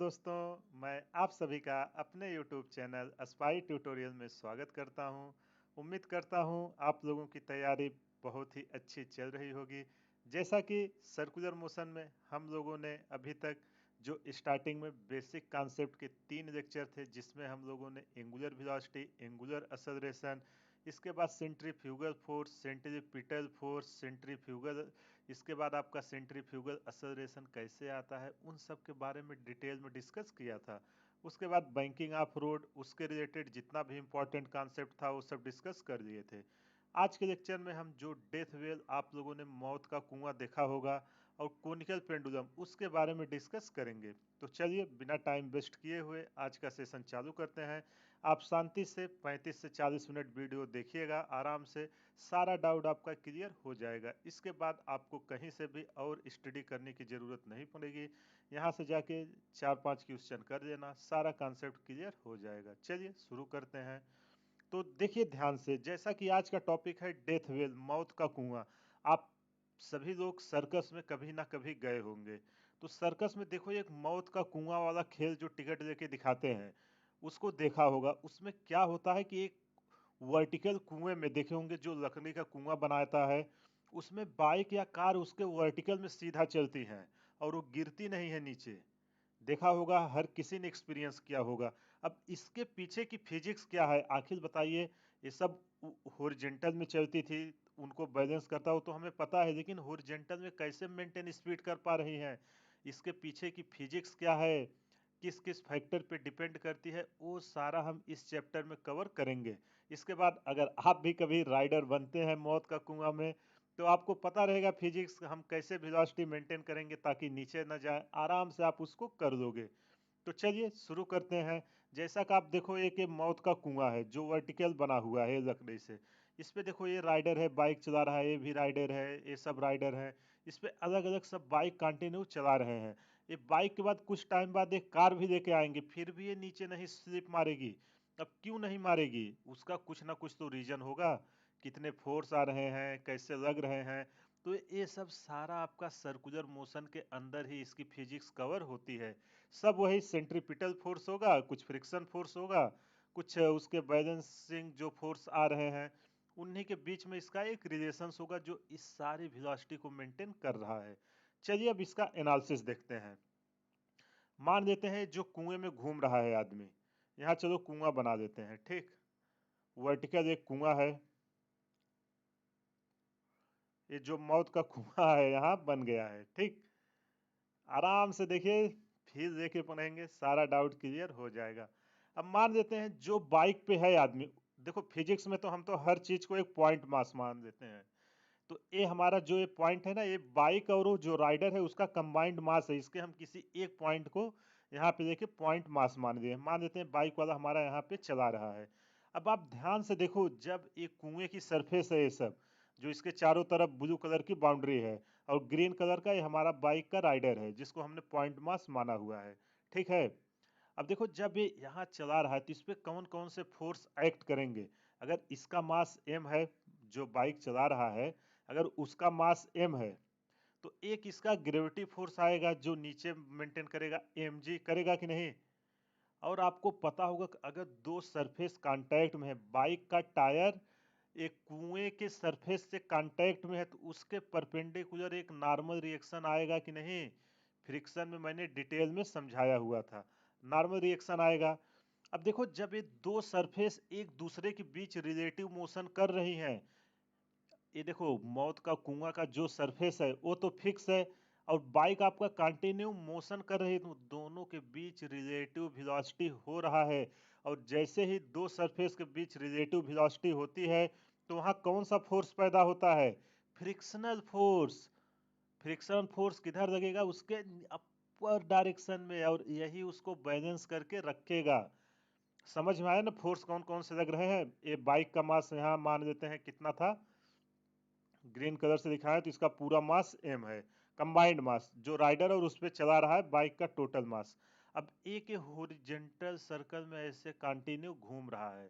दोस्तों, मैं आप सभी का अपने YouTube चैनल स्पाई ट्यूटोरियल में स्वागत करता हूं। उम्मीद करता हूं आप लोगों की तैयारी बहुत ही अच्छी चल रही होगी। जैसा कि सर्कुलर मोशन में हम लोगों ने अभी तक जो स्टार्टिंग में बेसिक कॉन्सेप्ट के 3 लेक्चर थे, जिसमें हम लोगों ने एंगुलर वेलोसिटी, एंगुलर एक्सेलरेशन, इसके बाद centrifugal force, centripetal force, centrifugal, इसके बाद आपका सेंट्रीफ्यूगल एक्सेलरेशन कैसे आता है, उन सब के बारे में डिटेल में डिस्कस किया था। उसके बाद बैंकिंग ऑफ रोड, उसके रिलेटेड जितना भी इम्पोर्टेंट कॉन्सेप्ट था वो सब डिस्कस कर दिए थे। आज के लेक्चर में हम जो डेथ वेल, आप लोगों ने मौत का कुआं देखा होगा, और कोनिकल पेंडुलम, उसके बारे में डिस्कस करेंगे। तो चलिए बिना टाइम वेस्ट किए हुए आज का सेशन चालू करते हैं। आप शांति से 35 से 40 मिनट वीडियो देखिएगा आराम से, सारा डाउट आपका क्लियर हो जाएगा। इसके बाद आपको कहीं से भी और स्टडी करने की ज़रूरत नहीं पड़ेगी। यहाँ से जाके 4-5 क्वेश्चन कर देना, सारा कॉन्सेप्ट क्लियर हो जाएगा। चलिए शुरू करते हैं। तो देखिए ध्यान से, जैसा कि आज का टॉपिक है डेथ वेल, मौत का कुआं। आप सभी लोग सर्कस में कभी ना कभी गए होंगे। तो सर्कस में देखो एक मौत का कुआं वाला खेल जो टिकट लेके दिखाते हैं, उसको देखा होगा। उसमें क्या होता है कि एक वर्टिकल कुएं में देखे होंगे, जो लकड़ी का कुआं बनाता है, उसमें बाइक या कार उसके वर्टिकल में सीधा चलती हैं और वो गिरती नहीं है नीचे। देखा होगा, हर किसी ने एक्सपीरियंस किया होगा। अब इसके पीछे की फिजिक्स क्या है आखिर बताइए। ये सब हॉरिजॉन्टल में चलती थी, उनको बैलेंस करता हो तो हमें पता है, लेकिन हॉरिजॉन्टल में कैसे मेंटेन स्पीड कर पा रही हैं, इसके पीछे की फिजिक्स क्या है, किस किस फैक्टर पे डिपेंड करती है, वो सारा हम इस चैप्टर में कवर करेंगे। इसके बाद अगर आप भी कभी राइडर बनते हैं मौत का कुआं में, तो आपको पता रहेगा फिजिक्स, हम कैसे वेलोसिटी मेंटेन करेंगे ताकि नीचे न जाए, आराम से आप उसको कर दोगे। तो चलिए शुरू करते हैं। जैसा कि आप देखो, एक ये मौत का कुआं है जो वर्टिकल बना हुआ है लकड़ी से। इस पे देखो ये राइडर है, बाइक चला रहा है, ये भी राइडर है, ये सब राइडर है। इस पे अलग अलग सब बाइक कंटिन्यू चला रहे हैं। ये बाइक के बाद कुछ टाइम बाद एक कार भी लेके आएंगे, फिर भी ये नीचे नहीं स्लिप मारेगी। अब क्यों नहीं मारेगी, उसका कुछ ना कुछ तो रीजन होगा। कितने फोर्स आ रहे हैं, कैसे लग रहे हैं। तो ये सब सारा आपका सर्कुलर मोशन के अंदर ही इसकी फिजिक्स कवर होती है। सब वही सेंट्रीपिटल फोर्स होगा, कुछ फ्रिक्शन फोर्स होगा, कुछ उसके बैलेंसिंग जो फोर्स आ रहे हैं, उन्हीं के बीच में इसका एक रिलेशन होगा जो इस सारी वेलोसिटी को मेंटेन कर रहा है। चलिए अब इसका एनालिसिस देखते हैं। मान लेते हैं जो कुएं में घूम रहा है आदमी, यहाँ चलो कुआं बना देते हैं, ठीक। वर्टिकल एक कुआं है, ये जो मौत का कुआं है यहाँ बन गया है, ठीक। आराम से देखिए, फिर देखे पढ़ेंगे, सारा डाउट क्लियर हो जाएगा। अब मान लेते हैं जो बाइक पे है आदमी, देखो फिजिक्स में तो हम तो हर चीज को एक पॉइंट मास मान देते हैं। तो ये हमारा जो ये पॉइंट है ना, ये बाइक और वो जो राइडर है उसका कंबाइंड मास है। इसके हम किसी एक पॉइंट को यहाँ पे देखिए पॉइंट मास मान दिए। मान लेते हैं बाइक वाला हमारा यहाँ पे चला रहा है। अब आप ध्यान से देखो, जब एक कुएं की सरफेस है, ये सब जो इसके चारों तरफ ब्लू कलर की बाउंड्री है, और ग्रीन कलर का ये हमारा बाइक का राइडर है जिसको हमने पॉइंट मास माना हुआ है, ठीक है। अब देखो जब ये यहाँ चला रहा है तो इस पे कौन कौन से फोर्स एक्ट करेंगे। अगर इसका मास m है, जो बाइक चला रहा है, अगर उसका मास m है, तो एक इसका ग्रेविटी फोर्स आएगा जो नीचे मेंटेन करेगा, mg करेगा कि नहीं। और आपको पता होगा कि अगर दो सरफेस कांटेक्ट में है, बाइक का टायर एक कुएं के सरफेस से कांटेक्ट में है, तो उसके परपेंडिकुलर एक नॉर्मल रिएक्शन आएगा कि नहीं। फ्रिक्शन में मैंने डिटेल में समझाया हुआ था, नॉर्मल रिएक्शन आएगा। अब देखो जब ये दो सरफेस एक दूसरे के बीच रिलेटिव मोशन कर रही हैं, ये देखो मौत का कुआं का जो सरफेस है वो तो फिक्स है, और बाइक आपका कंटिन्यू मोशन कर रही है, तो दोनों के बीच रिलेटिव वेलोसिटी हो रहा है। और जैसे ही दो सरफेस के बीच रिलेटिव वेलोसिटी होती है, तो वहां कौन सा फोर्स पैदा होता है, फ्रिक्शनल फोर्स। फ्रिक्शन फोर्स किधर लगेगा, उसके अपर डायरेक्शन में, और यही उसको बैलेंस करके रखेगा। समझ में आया ना, फोर्स कौन कौन से लग रहे हैं। ये बाइक का मास यहाँ मान लेते हैं कितना था, ग्रीन कलर से दिखाया है, तो इसका पूरा मास m है। कंबाइंड मास जो राइडर और उस पे चला रहा है बाइक का टोटल मास। अब एक हॉरिजॉन्टल सर्कल में ऐसे कंटिन्यू घूम रहा है,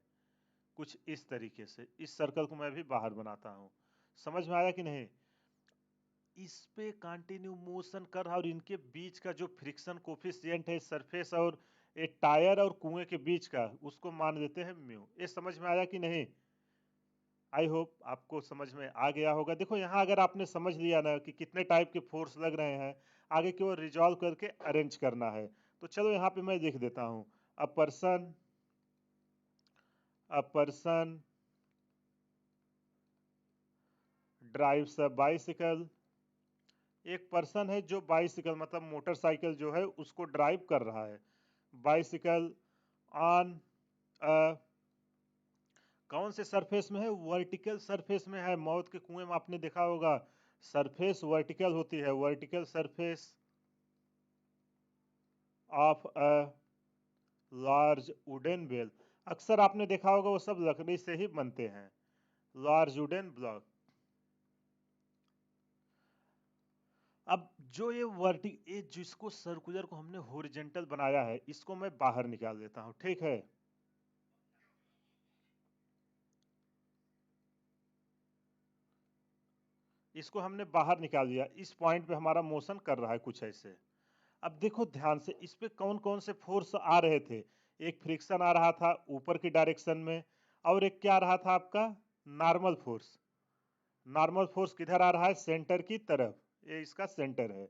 कुछ इस तरीके से। इस सर्कल को मैं भी बाहर बनाता हूँ, समझ में आया कि नहीं। इस पे कंटिन्यू मोशन कर रहा है और इनके बीच का जो फ्रिक्शन कोफिशिएंट है सरफेस और ये टायर और कुएं के बीच का, उसको मान देते हैं म्यू। ये समझ में आया कि नहीं? आई होप आपको समझ में आ गया होगा। देखो यहाँ अगर आपने समझ लिया ना कि कितने टाइप के फोर्स लग रहे हैं, आगे की ओर रिजॉल्व करके अरेंज करना है। तो चलो यहाँ पे मैं लिख देता हूँ, a person drives a bicycle. एक पर्सन है जो बाइसिकल मतलब मोटरसाइकिल जो है उसको ड्राइव कर रहा है। बाइसिकल ऑन अ कौन से सरफेस में है? वर्टिकल सरफेस में है। मौत के कुएं में आपने देखा होगा सरफेस वर्टिकल होती है, vertical surface of a large wooden bell. अक्सर आपने देखा होगा वो सब लकड़ी से ही बनते हैं, लार्ज वुडन ब्लॉक। अब जो ये जिसको सर्कुलर को हमने हॉरिजॉन्टल बनाया है, इसको मैं बाहर निकाल देता हूं, ठीक है। इसको हमने बाहर निकाल दिया, इस पॉइंट पे हमारा मोशन कर रहा है कुछ ऐसे। अब देखो ध्यान से, इस पे कौन कौन से फोर्स आ रहे थे? एक फ्रिक्शन आ रहा था ऊपर की डायरेक्शन में, और एक क्या आ रहा था आपका? Normal force. नॉर्मल फोर्स किधर आ रहा है? सेंटर की तरफ, ये इसका सेंटर है।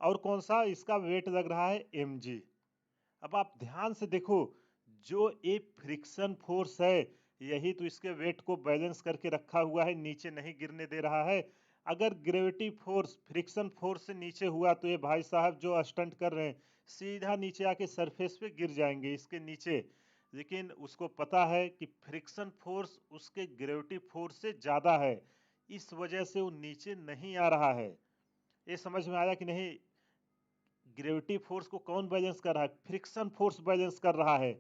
और कौन सा? इसका वेट लग रहा है mg। अब आप ध्यान से देखो, जो ये फ्रिक्शन फोर्स है यही तो इसके वेट को बैलेंस करके रखा हुआ है, नीचे नहीं गिरने दे रहा है। अगर ग्रेविटी फोर्स फ्रिक्शन फोर्स से नीचे हुआ तो ये भाई साहब जो स्टंट कर रहे हैं सीधा नीचे आके सरफेस पे गिर जाएंगे इसके नीचे। लेकिन उसको पता है कि फ्रिक्शन फोर्स उसके ग्रेविटी फोर्स से ज्यादा है, इस वजह से वो नीचे नहीं आ रहा है। ये समझ में आया कि नहीं? ग्रेविटी फोर्स को कौन बैलेंस कर रहा है? फ्रिक्शन फोर्स बैलेंस कर रहा है।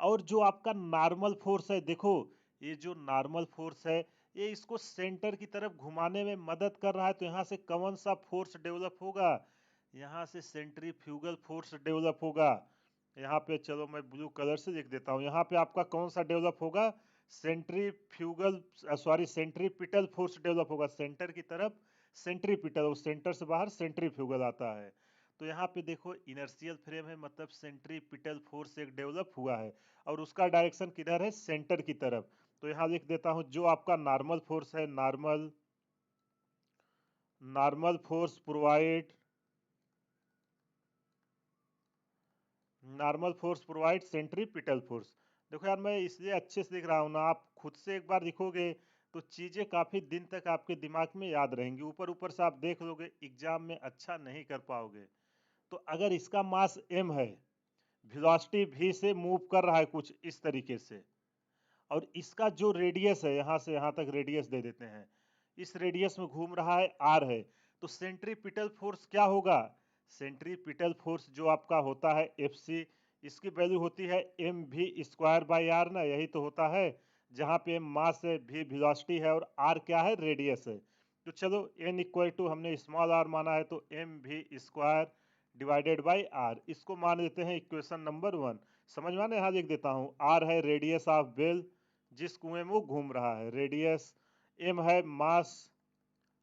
और जो आपका नॉर्मल फोर्स है, देखो ये जो नॉर्मल फोर्स है ये इसको सेंटर की तरफ घुमाने में मदद कर रहा है। तो यहाँ से कौन सा फोर्स डेवलप होगा? यहाँ से सेंट्रीफ्यूगल फोर्स डेवलप होगा। यहाँ पे चलो मैं ब्लू कलर से लिख देता हूँ, यहाँ पे आपका कौन सा डेवलप होगा? Centrifugal sorry centripetal force develop होगा, सेंटर की तरफ सेंट्रीपिटल, और सेंटर से बाहर सेंट्रीफ्यूगल आता है। तो यहाँ पे देखो इनर्शियल फ्रेम है, मतलब सेंट्रीपिटल फोर्स एक डेवलप हुआ है और उसका डायरेक्शन किधर है? सेंटर की तरफ। तो यहाँ लिख देता हूँ जो आपका नॉर्मल फोर्स है, normal force provide normal force provide centripetal force. देखो यार मैं इसलिए अच्छे से लिख रहा हूँ ना, आप खुद से एक बार लिखोगे तो चीजें काफी दिन तक आपके दिमाग में याद रहेंगी। ऊपर ऊपर से आप देख लोगे एग्जाम में अच्छा नहीं कर पाओगे। तो अगर इसका मास m है, वेलोसिटी v से मूव कर रहा है कुछ इस तरीके से, और इसका जो रेडियस है यहाँ से यहाँ तक रेडियस दे देते हैं, इस रेडियस में घूम रहा है r है, तो सेंट्रीपिटल फोर्स क्या होगा? सेंट्रीपिटल फोर्स जो आपका होता है Fc, इसकी वैल्यू होती है mv स्क्वायर बाई आर ना, यही तो होता है। जहाँ पे m मास है, v वेलोसिटी है और r क्या है? रेडियस है। तो चलो n इक्वल टू हमने स्मॉल r माना है तो mv square divided by R, इसको मान लेते हैं इक्वेशन नंबर 1। समझ में आने? यहाँ लिख देता हूँ, आर है रेडियस ऑफ बेल जिस कुएं में वो घूम रहा है, रेडियस। एम है मास,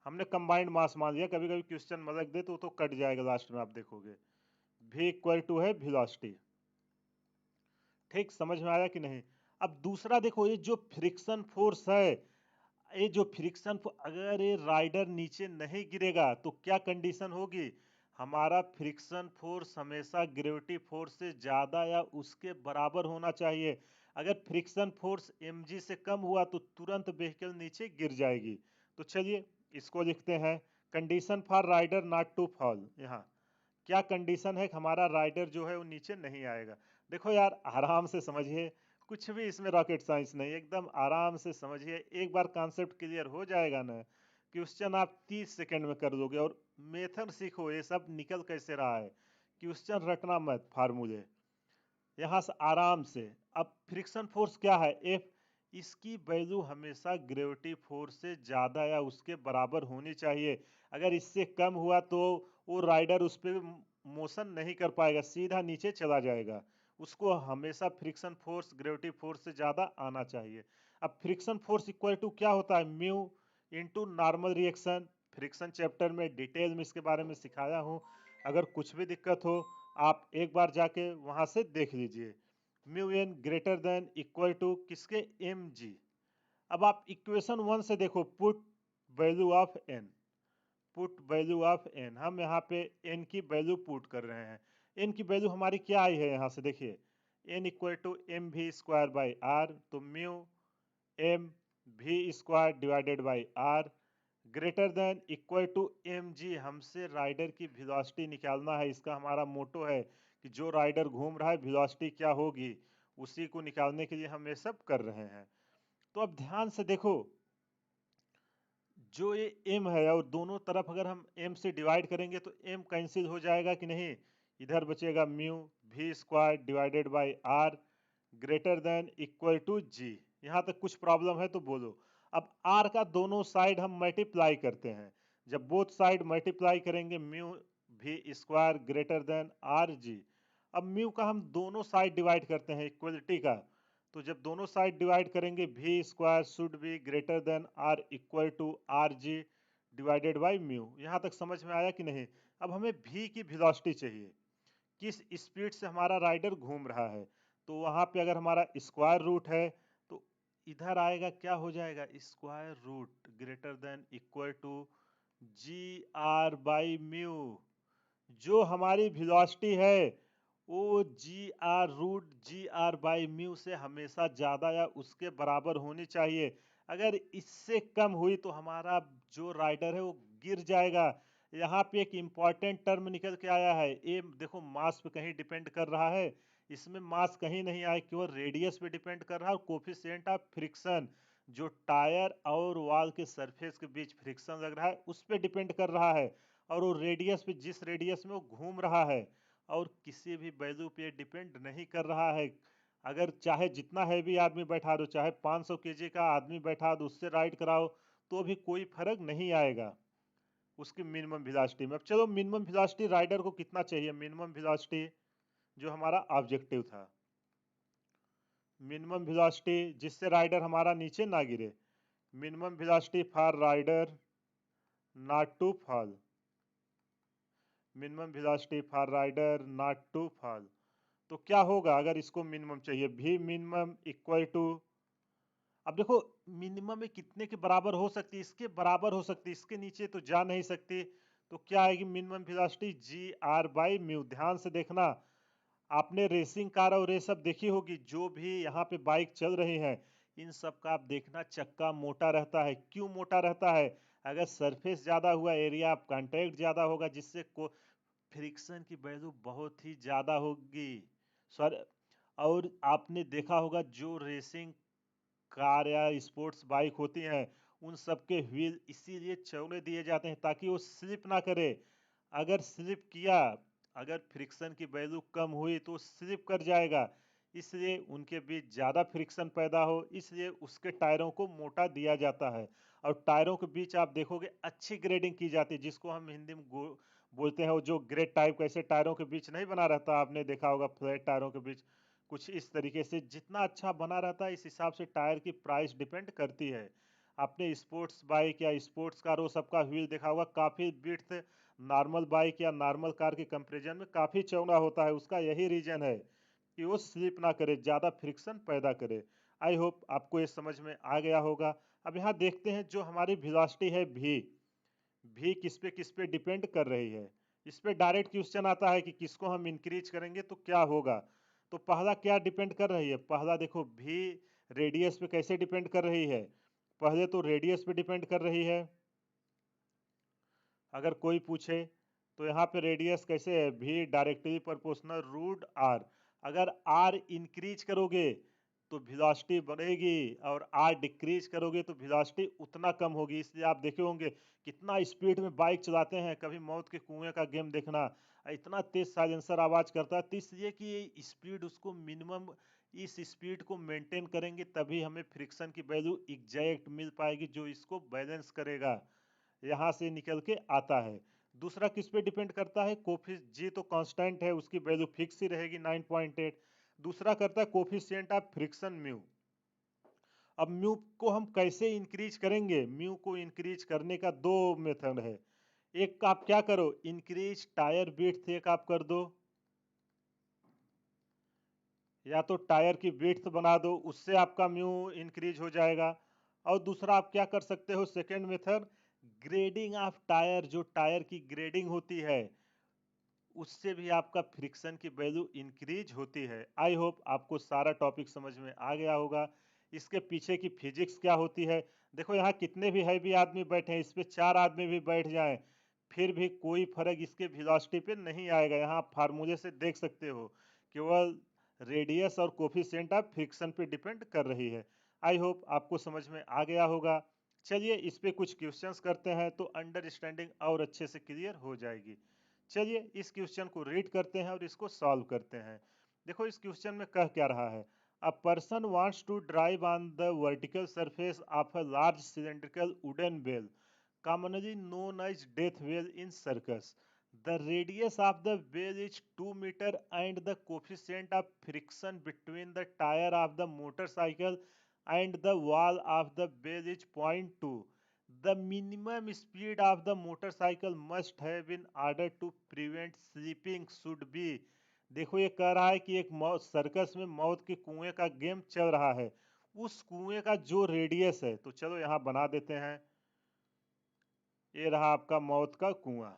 हमने कंबाइंड मास मान लिया, कभी कभी क्वेश्चन मदद दे तो कट जाएगा लास्ट में आप देखोगे। v इक्वल टू है वेलोसिटी। ठीक समझ में आया कि नहीं? अब दूसरा देखो, ये जो फ्रिक्शन फोर्स है, ये जो फ्रिक्शन अगर ये राइडर नीचे नहीं गिरेगा तो क्या कंडीशन होगी? हमारा फ्रिक्शन फोर्स हमेशा ग्रेविटी फोर्स से ज्यादा या उसके बराबर होना चाहिए। अगर फ्रिक्शन फोर्स mg से कम हुआ तो तुरंत व्हीकल नीचे गिर जाएगी। तो चलिए इसको लिखते हैं, condition for rider not to fall. यहाँ क्या कंडीशन है कि हमारा राइडर जो है वो नीचे नहीं आएगा? देखो यार आराम से समझिए, कुछ भी इसमें रॉकेट साइंस नहीं, एकदम आराम से समझिए, एक बार कॉन्सेप्ट क्लियर हो जाएगा ना, क्वेश्चन आप 30 सेकंड में कर दोगे। और मेथड सीखो ये सब निकल कैसे रहा है, क्वेश्चन रटना मत, फार्मूले यहाँ से आराम से। अब फ्रिक्शन फोर्स क्या है? एफ, इसकी वैल्यू हमेशा ग्रेविटी फोर्स से ज्यादा या उसके बराबर होनी चाहिए। अगर इससे कम हुआ तो वो राइडर उस पर मोशन नहीं कर पाएगा, सीधा नीचे चला जाएगा। उसको हमेशा फ्रिक्शन फोर्स ग्रेविटी फोर्स से ज्यादा आना चाहिए। अब फ्रिक्शन फोर्स इक्वल टू क्या होता है? Mu into normal reaction friction chapter में डिटेल में इसके बारे में सिखाया हूँ। अगर कुछ भी दिक्कत हो आप एक बार जाके वहाँ से देख लीजिए। Mu N greater than equal to किसके, एम जी। अब आप इक्वेशन 1 से देखो, put value of N, put value of N, हम यहाँ पे एन की वैल्यू पुट कर रहे हैं। एन की वैल्यू हमारी क्या आई है यहाँ से देखिए, N equal to M V square by R, तो mu M V square divided by R greater than equal to M G. हमसे राइडर की वेलोसिटी निकालना है, इसका हमारा मोटो है कि जो राइडर घूम रहा है वेलोसिटी क्या होगी, उसी को निकालने के लिए हम ये सब कर रहे हैं। तो अब ध्यान से देखो, जो ये m है और दोनों तरफ अगर हम m से डिवाइड करेंगे तो m कैंसिल हो जाएगा कि नहीं, इधर बचेगा mu V square divided by R greater than equal to G. यहाँ तक कुछ प्रॉब्लम है तो बोलो। अब r का दोनों साइड हम मल्टीप्लाई करते हैं, जब बोथ साइड मल्टीप्लाई करेंगे mu V square greater than R G. अब म्यू का हम दोनों साइड डिवाइड करते हैं इक्वलिटी का, तो जब दोनों साइड डिवाइड करेंगे V square should be greater than equal equal R G divided by by mu. यहाँ तक समझ में आया कि नहीं। अब हमें वी की वेलोसिटी चाहिए, किस स्पीड से हमारा राइडर घूम रहा है, तो वहाँ पे अगर हमारा स्क्वायर रूट है तो इधर आएगा, क्या हो जाएगा, square root greater than equal to G R by mu. जो हमारी वेलोसिटी है वो G R root G R by mu से हमेशा ज़्यादा या उसके बराबर होनी चाहिए। अगर इससे कम हुई तो हमारा जो राइडर है वो गिर जाएगा। यहाँ पे एक इम्पॉर्टेंट टर्म निकल के आया है, ये देखो मास पे कहीं डिपेंड कर रहा है, इसमें मास कहीं नहीं आया, केवल रेडियस पे डिपेंड कर रहा है और कोफिशिएंट ऑफ फ्रिक्शन जो टायर और वॉल के सरफेस के बीच फ्रिक्शन लग रहा है उस पर डिपेंड कर रहा है, और वो रेडियस पे, जिस रेडियस में वो घूम रहा है, और किसी भी वैल्यू पे डिपेंड नहीं कर रहा है। अगर चाहे जितना हैवी आदमी बैठा दो, चाहे 500 केजी का आदमी बैठा दो, उससे राइड कराओ तो भी कोई फर्क नहीं आएगा उसकी मिनिमम वेलोसिटी में। अब चलो मिनिमम वेलोसिटी राइडर को कितना चाहिए, मिनिमम वेलोसिटी जो हमारा ऑब्जेक्टिव था, मिनिमम वेलोसिटी जिससे राइडर हमारा नीचे ना गिरे, minimum velocity for rider not to fall, minimum velocity for rider not to fall. तो क्या होगा अगर इसको मिनिमम चाहिए, भी मिनिमम इक्वल टू, अब देखो मिनिमम में कितने के बराबर हो सकती है, इसके बराबर हो सकती है, इसके नीचे तो जा नहीं सकती। तो क्या आएगी minimum velocity G R by mu. ध्यान से देखना, आपने रेसिंग कार और ये सब देखी होगी, जो भी यहाँ पे बाइक चल रही हैं इन सब का आप देखना चक्का मोटा रहता है। क्यों मोटा रहता है, अगर सरफेस ज़्यादा हुआ, एरिया ऑफ कांटेक्ट ज़्यादा होगा, जिससे को फ्रिक्शन की वैल्यू बहुत ही ज़्यादा होगी सर। और आपने देखा होगा जो रेसिंग कार या स्पोर्ट्स बाइक होती हैं उन सब के व्हील इसीलिए चौड़े दिए जाते हैं ताकि वो स्लिप ना करे। अगर स्लिप किया, अगर फ्रिक्शन की वैल्यू कम हुई तो स्लिप कर जाएगा, इसलिए उनके बीच ज़्यादा फ्रिक्शन पैदा हो, इसलिए उसके टायरों को मोटा दिया जाता है। और टायरों के बीच आप देखोगे अच्छी ग्रेडिंग की जाती है, जिसको हम हिंदी में बोलते हैं, वो जो ग्रेड टाइप कैसे टायरों के बीच नहीं बना रहता, आपने देखा होगा फ्लैट टायरों के बीच कुछ इस तरीके से, जितना अच्छा बना रहता है इस हिसाब से टायर की प्राइस डिपेंड करती है। आपने स्पोर्ट्स बाइक या स्पोर्ट्स कार वो सबका व्हील देखा होगा, काफ़ी विड्थ नॉर्मल बाइक या नॉर्मल कार के कंपेरिजन में काफ़ी चौड़ा होता है। उसका यही रीजन है कि वो स्लिप ना करे, ज़्यादा फ्रिक्शन पैदा करे। आई होप आपको ये समझ में आ गया होगा। अब यहाँ देखते हैं जो हमारी वेलोसिटी है भी किस पे डिपेंड कर रही है। इस पे डायरेक्ट क्वेश्चन आता है कि किसको हम इंक्रीज करेंगे तो क्या होगा। तो पहला क्या डिपेंड कर रही है, पहला देखो भी रेडियस पे कैसे डिपेंड कर रही है, पहले तो रेडियस पे डिपेंड कर रही है। अगर कोई पूछे तो यहाँ पे रेडियस कैसे है, भी डायरेक्टली प्रोपोर्शनल रूट आर। अगर आर इंक्रीज करोगे तो वेलोसिटी बढ़ेगी और आर डिक्रीज करोगे तो वेलोसिटी उतना कम होगी। इसलिए आप देखे होंगे कितना स्पीड में बाइक चलाते हैं, कभी मौत के कुएं का गेम देखना, इतना तेज साइलेंसर आवाज करता है, तो इसलिए कि स्पीड उसको मिनिमम, इस स्पीड को मेंटेन करेंगे तभी हमें फ्रिक्शन की वैल्यू एग्जैक्ट मिल पाएगी जो इसको बैलेंस करेगा, यहाँ से निकल के आता है। दूसरा किस पे डिपेंड करता है, कोफी जी तो कांस्टेंट है, उसकी वैल्यू फिक्स ही रहेगी 9.8। दूसरा करता है कोफिशिएंट ऑफ फ्रिक्शन म्यू। अब म्यू को हम कैसे इंक्रीज करेंगे? म्यू को इंक्रीज करने का दो मेथड है। एक आप क्या करो, इंक्रीज टायर विड्थ एक आप कर दो, या तो टायर की विड्थ बना दो, उससे आपका म्यू इंक्रीज हो जाएगा। और दूसरा आप क्या कर सकते हो, second method, grading of tyre, जो टायर की ग्रेडिंग होती है उससे भी आपका फ्रिक्शन की वैल्यू इंक्रीज होती है। आई होप आपको सारा टॉपिक समझ में आ गया होगा। इसके पीछे की फिजिक्स क्या होती है, देखो यहाँ कितने भी हैवी आदमी बैठे हैं, इस पे 4 आदमी भी बैठ जाएं फिर भी कोई फर्क इसके वेलोसिटी पे नहीं आएगा। यहाँ आप फार्मूले से देख सकते हो, केवल रेडियस और कोफिशिएंट ऑफ फ्रिक्शन पे डिपेंड कर रही है। आई होप आपको समझ में आ गया होगा। चलिए इस पे कुछ क्वेश्चंस करते हैं तो अंडरस्टैंडिंग और अच्छे से क्लियर हो जाएगी। चलिए इस क्वेश्चन को रीड करते हैं और इसको सॉल्व करते हैं। देखो इस क्वेश्चन में कह क्या रहा है, a person wants to drive on the vertical surface of a large cylindrical wooden bell commonly known as death wheel in circus. The radius of the wheel is 2 meter and the coefficient of friction between the tire of the motorcycle and the wall of the wheel is 0.2. The minimum speed of the motorcycle must have in order to prevent slipping should be। देखो ये कह रहा है कि एक circus में मौत के कुएं का गेम चल रहा है, उस कुएं का जो रेडियस है, तो चलो यहाँ बना देते हैं। ये रहा आपका मौत का कुआं,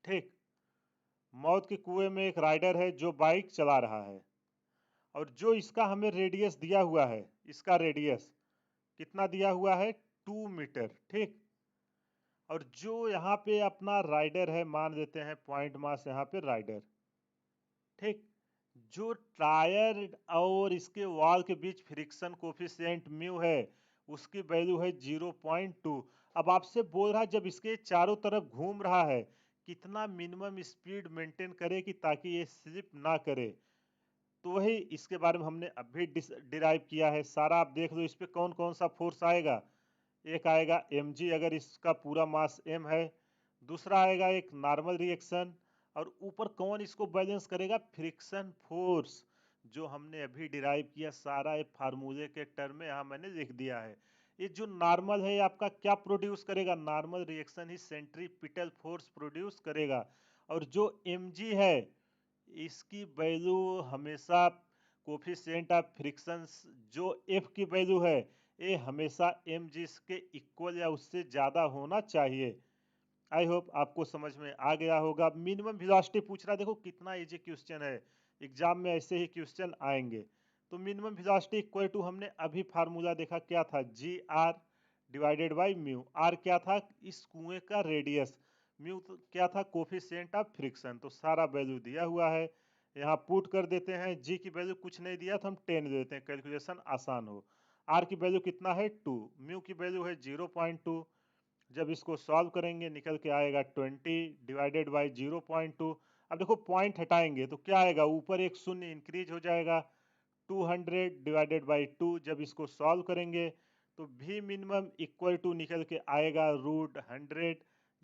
ठीक। मौत के कुएं में एक राइडर है जो बाइक चला रहा है, और जो इसका हमें रेडियस दिया हुआ है, इसका रेडियस कितना दिया हुआ है, 2 मीटर, ठीक। और जो यहाँ पे अपना राइडर है, मान देते हैं पॉइंट मास यहाँ पे राइडर, ठीक। जो टायर और इसके वॉल के बीच फ्रिक्शन कोफिशिएंट म्यू है, उसकी वैल्यू है 0.2। अब आपसे बोल रहा है जब इसके चारों तरफ घूम रहा है कितना मिनिमम स्पीड मेंटेन करे कि ताकि ये स्लिप ना करे। तो वही इसके बारे में हमने अभी डिराइव किया है सारा। आप देख लो इस पे कौन कौन सा फोर्स आएगा। एक आएगा mg अगर इसका पूरा मास m है, दूसरा आएगा एक नॉर्मल रिएक्शन, और ऊपर कौन इसको बैलेंस करेगा, फ्रिक्शन फोर्स, जो हमने अभी डिराइव किया सारा एक फार्मूले के टर्म में यहाँ मैंने लिख दिया है। ये जो नॉर्मल है आपका क्या प्रोड्यूस करेगा, नॉर्मल रिएक्शन ही सेंट्रीपिटल फोर्स प्रोड्यूस करेगा। और जो mg है इसकी वैल्यू हमेशा कोफिशिएंट ऑफ फ्रिक्शन, जो f की वैल्यू है ये हमेशा mg के इक्वल या उससे ज़्यादा होना चाहिए। आई होप आपको समझ में आ गया होगा। मिनिमम वेलोसिटी पूछ रहा है, देखो कितना इजी क्वेश्चन है, एग्जाम में ऐसे ही क्वेश्चन आएंगे। तो मिनिमम वेलोसिटी इक्वल टू हमने अभी फार्मूला देखा क्या था, G R divided by mu. R क्या था, इस कुएं का रेडियस, म्यू तो क्या था, कोफिशिएंट ऑफ फ्रिक्शन। तो सारा वैल्यू दिया हुआ है, यहाँ पुट कर देते हैं। जी की वैल्यू कुछ नहीं दिया तो हम 10 दे देते हैं, कैलकुलेशन आसान हो। आर की वैल्यू कितना है 2, म्यू की वैल्यू है 0.2। जब इसको सॉल्व करेंगे निकल के आएगा 20 डिवाइडेड बाई 0.2। अब देखो पॉइंट हटाएंगे तो क्या आएगा, ऊपर एक शून्य इंक्रीज हो जाएगा, 200 डिवाइडेड बाई 2। जब इसको सॉल्व करेंगे तो भी मिनिमम इक्वल टू निकल के आएगा √100।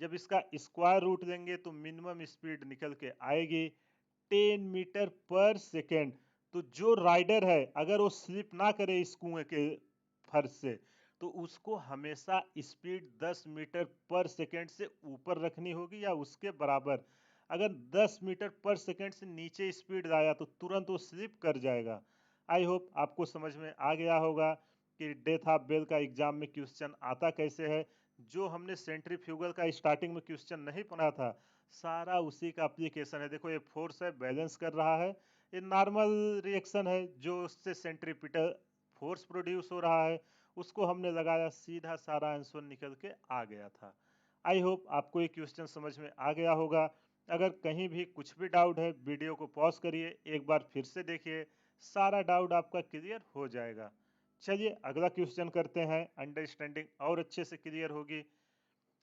जब इसका स्क्वायर रूट लेंगे तो मिनिमम स्पीड निकल के आएगी 10 मीटर पर सेकेंड। तो जो राइडर है अगर वो स्लिप ना करे इस कुएं के फर्श से, तो उसको हमेशा स्पीड 10 मीटर पर सेकेंड से ऊपर रखनी होगी या उसके बराबर। अगर 10 मीटर पर सेकेंड से नीचे स्पीड आया तो तुरंत वो स्लिप कर जाएगा। आई होप आपको समझ में आ गया होगा कि डेथ ऑफ बेल का एग्जाम में क्वेश्चन आता कैसे है। जो हमने सेंट्रीफ्यूगल का स्टार्टिंग में क्वेश्चन नहीं पढ़ा था सारा उसी का एप्लीकेशन है। देखो ये फोर्स है, बैलेंस कर रहा है, ये नॉर्मल रिएक्शन है जो उससे सेंट्रीपिटल फोर्स प्रोड्यूस हो रहा है, उसको हमने लगाया, सीधा सारा आंसर निकल के आ गया था। आई होप आपको ये क्वेश्चन समझ में आ गया होगा। अगर कहीं भी कुछ भी डाउट है वीडियो को पॉज करिए, एक बार फिर से देखिए, सारा डाउट आपका क्लियर हो जाएगा। चलिए अगला क्वेश्चन करते हैं, अंडरस्टैंडिंग और अच्छे से क्लियर होगी।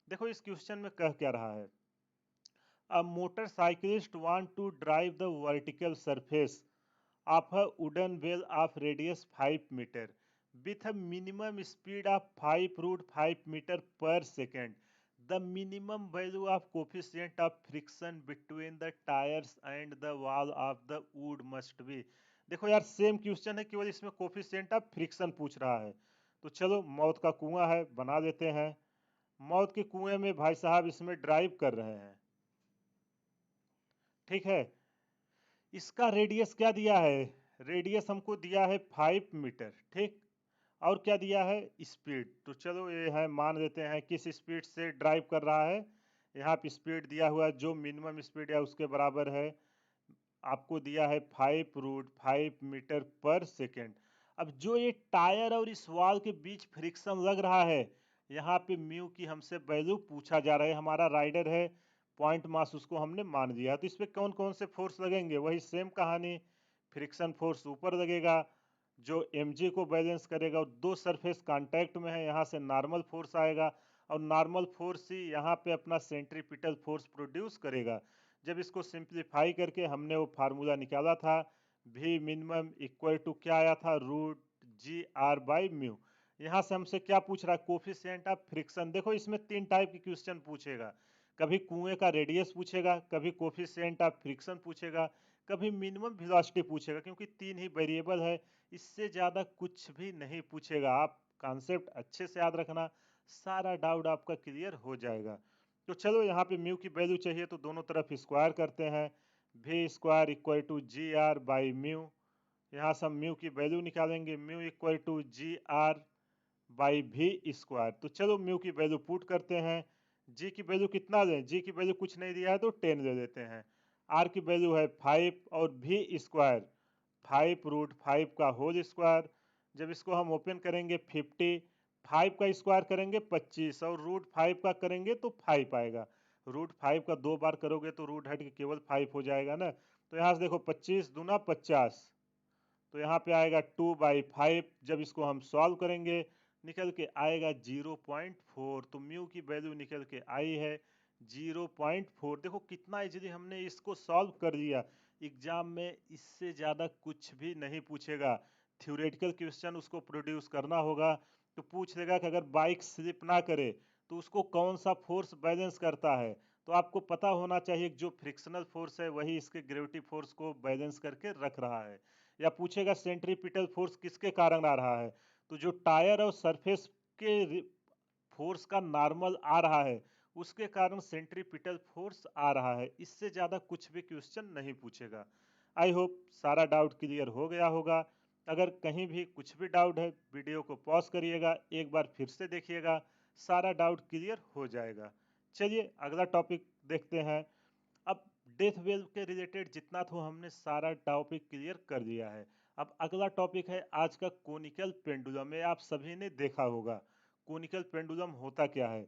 देखो इस क्वेश्चन में कह क्या रहा है, a motorcyclist want to drive the vertical surface of a wooden wheel of radius 5 meter with a minimum speed of 5 meter per second. The minimum value of coefficient of friction between the tires and the wall of the wood must be। देखो यार same question है, केवल इसमें coefficient of friction पूछ रहा है। तो चलो मौत का कुआं है, बना देते हैं। मौत के कुएं में भाई साहब इसमें ड्राइव कर रहे हैं, ठीक है। इसका रेडियस क्या दिया है? रेडियस हमको दिया है 5 मीटर, ठीक। और क्या दिया है? स्पीड। तो चलो ये है, मान लेते हैं किस स्पीड से ड्राइव कर रहा है। यहाँ पे स्पीड दिया हुआ है, जो मिनिमम स्पीड है उसके बराबर है। आपको दिया है 5 मीटर पर सेकेंड। अब जो ये टायर और इस वॉल के बीच फ्रिक्शन लग रहा है, यहाँ पे म्यू की हमसे वैल्यू पूछा जा रहा है। हमारा राइडर है, पॉइंट मास उसको हमने मान दिया। तो इस पे कौन कौन से फोर्स लगेंगे? वही सेम कहानी, फ्रिक्शन फोर्स ऊपर लगेगा जो mg को बैलेंस करेगा, और दो सरफेस कांटेक्ट में है, यहाँ से नॉर्मल फोर्स आएगा, और नॉर्मल फोर्स ही यहाँ पे अपना सेंट्रीपिटल फोर्स प्रोड्यूस करेगा। जब इसको सिंप्लीफाई करके हमने वो फार्मूला निकाला था, v मिनिमम इक्वल टू क्या आया था? Root G R by mu. यहाँ से हमसे क्या पूछ रहा है? Coefficient of friction. देखो इसमें 3 टाइप के क्वेश्चन पूछेगा, कभी कुएं का रेडियस पूछेगा, कभी कोफिशिएंट ऑफ फ्रिक्शन पूछेगा, कभी मिनिमम वेलोसिटी पूछेगा, क्योंकि 3 ही वेरिएबल है, इससे ज़्यादा कुछ भी नहीं पूछेगा। आप कॉन्सेप्ट अच्छे से याद रखना, सारा डाउट आपका क्लियर हो जाएगा। तो चलो यहाँ पे म्यू की वैल्यू चाहिए, तो दोनों तरफ स्क्वायर करते हैं। V square equal to G R by mu. यहाँ से हम म्यू की वैल्यू निकालेंगे, mu equal to G R by V square. तो चलो म्यू की वैल्यू पुट करते हैं। जी की वैल्यू कितना दें? जी की वैल्यू कुछ नहीं दिया है तो 10 ले लेते हैं। आर की वैल्यू है 5 और भी स्क्वायर 5 रूट 5 का होल स्क्वायर। जब इसको हम ओपन करेंगे 50, 5 का स्क्वायर करेंगे 25, और रूट 5 का करेंगे तो 5 आएगा। रूट 5 का 2 बार करोगे तो रूट हट के केवल 5 हो जाएगा ना। तो यहाँ से देखो 25 दूना 50, तो यहाँ पे आएगा 2/5। जब इसको हम सॉल्व करेंगे निकल के आएगा 0.4। तो म्यू की वैल्यू निकल के आई है 0.4। देखो कितना इजीली हमने इसको सॉल्व कर दिया। एग्जाम में इससे ज़्यादा कुछ भी नहीं पूछेगा। थ्योरेटिकल क्वेश्चन उसको प्रोड्यूस करना होगा, तो पूछ लेगा कि अगर बाइक स्लिप ना करे तो उसको कौन सा फोर्स बैलेंस करता है। तो आपको पता होना चाहिए जो फ्रिक्शनल फोर्स है वही इसके ग्रेविटी फोर्स को बैलेंस करके रख रहा है। या पूछेगा सेंट्रीपिटल फोर्स किसके कारण आ रहा है, तो जो टायर और सरफेस के फोर्स का नॉर्मल आ रहा है उसके कारण सेंट्रीपिटल फोर्स आ रहा है। इससे ज़्यादा कुछ भी क्वेश्चन नहीं पूछेगा। आई होप सारा डाउट क्लियर हो गया होगा। अगर कहीं भी कुछ भी डाउट है वीडियो को पॉज करिएगा, एक बार फिर से देखिएगा, सारा डाउट क्लियर हो जाएगा। चलिए अगला टॉपिक देखते हैं। अब डेथ वेव के रिलेटेड जितना था हमने सारा टॉपिक क्लियर कर दिया है। अब अगला टॉपिक है आज का कोनिकल पेंडुलम में। आप सभी ने देखा होगा कोनिकल पेंडुलम होता क्या है।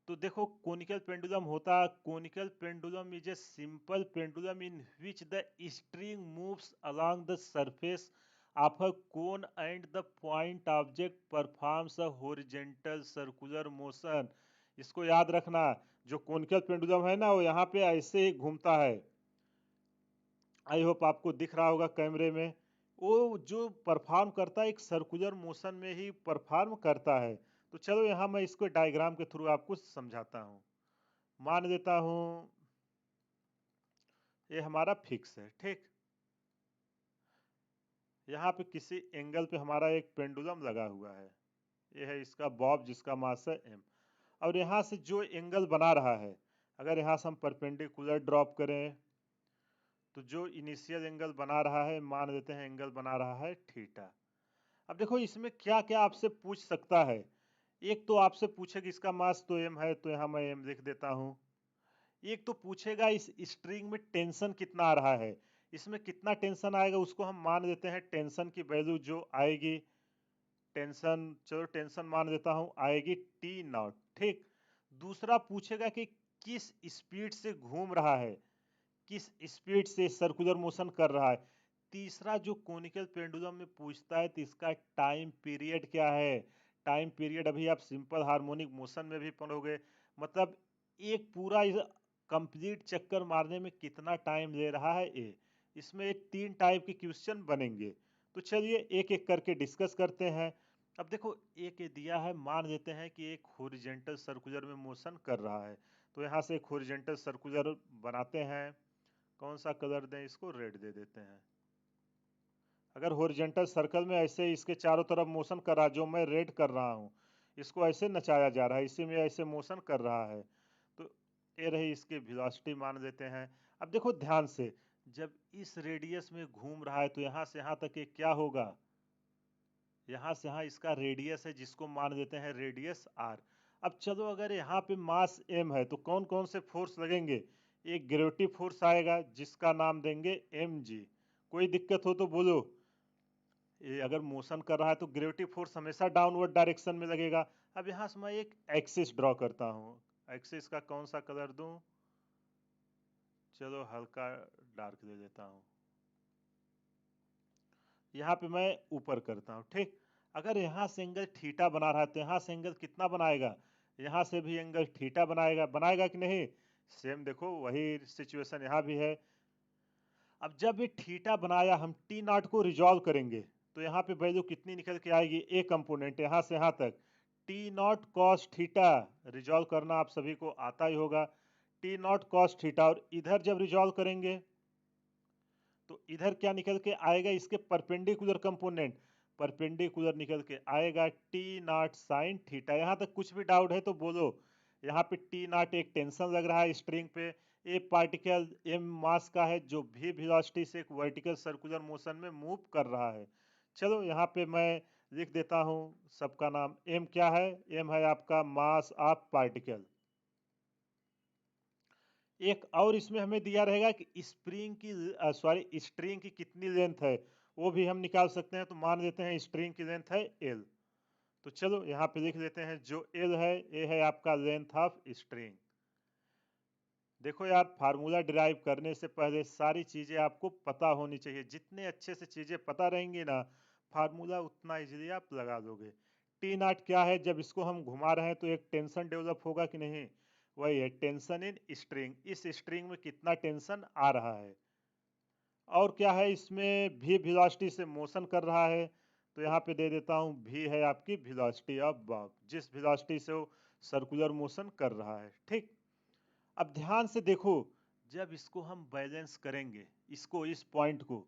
तो देखो कोनिकल पेंडुलम होता, conical pendulum is a simple pendulum in which the string moves along the surface of a cone and the point object performs a horizontal circular motion. इसको याद रखना, जो कोनिकल पेंडुलम है ना वो यहाँ पे ऐसे ही घूमता है। आई होप आपको दिख रहा होगा कैमरे में। वो जो परफॉर्म करता है एक सर्कुलर मोशन में ही परफॉर्म करता है। तो चलो यहाँ मैं इसको डायग्राम के थ्रू आपको समझाता हूँ। मान लेता हूँ ये हमारा फिक्स है, ठीक। यहाँ पे किसी एंगल पे हमारा एक पेंडुलम लगा हुआ है, ये है इसका बॉब जिसका मास है m। और यहाँ से जो एंगल बना रहा है, अगर यहाँ से हम परपेंडिकुलर ड्रॉप करें तो जो इनिशियल एंगल बना रहा है मान लेते हैं एंगल बना रहा है थीटा। अब देखो इसमें क्या क्या आपसे पूछ सकता है। एक तो आपसे पूछेगा इसका मास तो m है, तो यहाँ मैं m लिख देता हूँ। एक तो पूछेगा इस स्ट्रिंग में टेंशन कितना आ रहा है, इसमें कितना टेंशन आएगा उसको हम मान देते हैं टेंशन की वैल्यू जो आएगी, टेंशन चलो टेंशन मान देता हूँ आएगी टी नॉट, ठीक। दूसरा पूछेगा कि किस स्पीड से घूम रहा है, किस स्पीड से सर्कुलर मोशन कर रहा है। तीसरा जो कोनिकल पेंडुलम में पूछता है तो इसका टाइम पीरियड क्या है। टाइम पीरियड अभी आप सिंपल हार्मोनिक मोशन में भी पढ़ोगे, मतलब एक पूरा कंप्लीट चक्कर मारने में कितना टाइम ले रहा है ये। इसमें 3 टाइप के क्वेश्चन बनेंगे। तो चलिए एक एक करके डिस्कस करते हैं। अब देखो एक ये दिया है, मान लेते हैं कि एक हॉरिजॉन्टल सर्कुलर में मोशन कर रहा है। तो यहाँ से एक हॉरिजॉन्टल सर्कुलर बनाते हैं। कौन सा कलर दें इसको? रेड दे देते हैं। अगर हॉरिजॉन्टल सर्कल में ऐसे इसके चारों तरफ मोशन कर रहा, जो मैं रेड कर रहा हूँ, इसको ऐसे नचाया जा रहा है, इसी में ऐसे मोशन कर रहा है, तो ये रही इसकी वेलोसिटी मान लेते हैं। अब देखो ध्यान से, जब इस रेडियस में घूम रहा है तो यहाँ से यहाँ तक ये क्या होगा, यहाँ से यहाँ इसका रेडियस है, जिसको मान देते हैं रेडियस आर। अब चलो अगर यहाँ पे मास एम है तो कौन कौन से फोर्स लगेंगे, एक ग्रेविटी फोर्स आएगा जिसका नाम देंगे एम जी। कोई दिक्कत हो तो बोलो। ये अगर मोशन कर रहा है तो ग्रेविटी फोर्स हमेशा डाउनवर्ड डायरेक्शन में लगेगा। अब यहाँ से मैं एक एक्सिस ड्रॉ करता हूँ, एक्सिस का कौन सा कलर दूं, चलो हल्का डार्क दे देता हूँ। यहाँ पे मैं ऊपर करता हूँ, ठीक। अगर यहाँ से एंगल थीटा बना रहा है तो यहाँ से एंगल कितना बनाएगा, यहाँ से भी एंगल थीटा बनाएगा, बनाएगा कि नहीं। सेम देखो वही सिचुएशन यहाँ भी है। अब जब ये थीटा बनाया, हम टी नॉट को रिजॉल्व करेंगे तो यहाँ पे वैल्यू कितनी निकल के आएगी, ए कंपोनेंट यहाँ से यहाँ तक T not cos theta, resolve करना आप सभी को आता ही होगा, टी नॉट कॉस थीटा। और इधर जब रिजॉल्व करेंगे तो इधर क्या निकल के आएगा, इसके परपेंडिकुलर कंपोनेंट, परपेंडिकुलर निकल के आएगा टी नॉट साइन थीटा। यहाँ तक कुछ भी डाउट है तो बोलो। यहाँ पे टी नॉट एक टेंशन लग रहा है स्ट्रिंग पे, ए पार्टिकल एम मास का है जो भी वेलोसिटी से एक वर्टिकल सर्कुलर मोशन में मूव कर रहा है। चलो यहाँ पे मैं लिख देता हूँ सबका नाम। एम क्या है, एम है आपका मास ऑफ पार्टिकल। एक और इसमें हमें दिया रहेगा कि स्प्रिंग की स्ट्रिंग की कितनी लेंथ है, वो भी हम निकाल सकते हैं। तो मान लेते हैं स्ट्रिंग की लेंथ है एल। तो चलो यहाँ पे लिख लेते हैं जो एल है ये है आपका लेंथ ऑफ स्ट्रिंग। देखो यार, फार्मूला डिराइव करने से पहले सारी चीजें आपको पता होनी चाहिए। जितने अच्छे से चीजें पता रहेंगी ना, फार्मूला उतना इजीली आप लगा दोगे। टी नॉट क्या है, जब इसको हम घुमा रहे हैं तो एक टेंशन डेवलप होगा कि नहीं, वही है टेंशन इन स्ट्रिंग। इस स्ट्रिंग में कितना टेंशन आ रहा है। और क्या है, इसमें भी वेलोसिटी से मोशन कर रहा है, तो यहाँ पे दे देता हूँ भी है आपकी वेलोसिटी ऑफ बॉब, जिस वेलोसिटी से वो सर्कुलर मोशन कर रहा है, ठीक। अब ध्यान से देखो, जब इसको हम बैलेंस करेंगे, इसको इस पॉइंट को,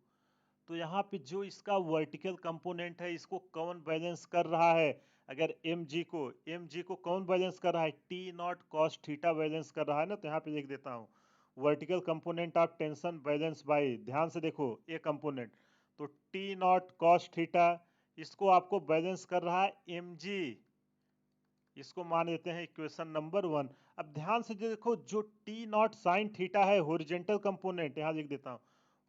तो यहाँ पे जो इसका वर्टिकल कंपोनेंट है इसको कौन बैलेंस कर रहा है। अगर एम जी को कौन बैलेंस कर रहा है, T not cos theta balance कर रहा है ना। तो यहाँ पे लिख देता हूँ vertical component of tension balance by, ध्यान से देखो ये कंपोनेंट, तो टी नॉट कॉस थीटा, इसको आपको बैलेंस कर रहा है एम जी। इसको मान लेते हैं इक्वेशन नंबर 1। अब ध्यान से देखो, जो टी नॉट साइन थीटा है हॉरिजॉन्टल कंपोनेंट, यहाँ लिख देता हूँ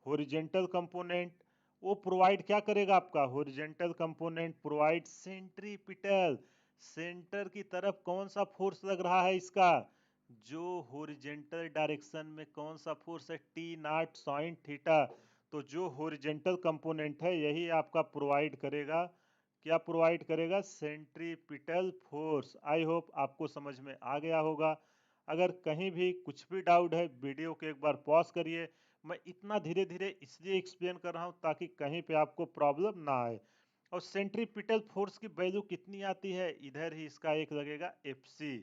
हॉरिजॉन्टल कंपोनेंट, वो प्रोवाइड क्या करेगा, आपका horizontal component provide centripetal, centre की तरफ कौन सा फोर्स लग रहा है इसका, जो हॉरिजॉन्टल डायरेक्शन में कौन सा फोर्स है, टी नॉट साइन थीटा। तो जो हॉरिजॉन्टल कंपोनेंट है यही आपका प्रोवाइड करेगा, क्या प्रोवाइड करेगा, सेंट्रीपिटल फोर्स। आई होप आपको समझ में आ गया होगा। अगर कहीं भी कुछ भी डाउट है, वीडियो को एक बार पॉज करिए। मैं इतना धीरे धीरे इसलिए एक्सप्लेन कर रहा हूँ ताकि कहीं पे आपको प्रॉब्लम ना आए। और सेंट्रीपिटल फोर्स की वैल्यू कितनी आती है, इधर ही इसका एक लगेगा एफ सी,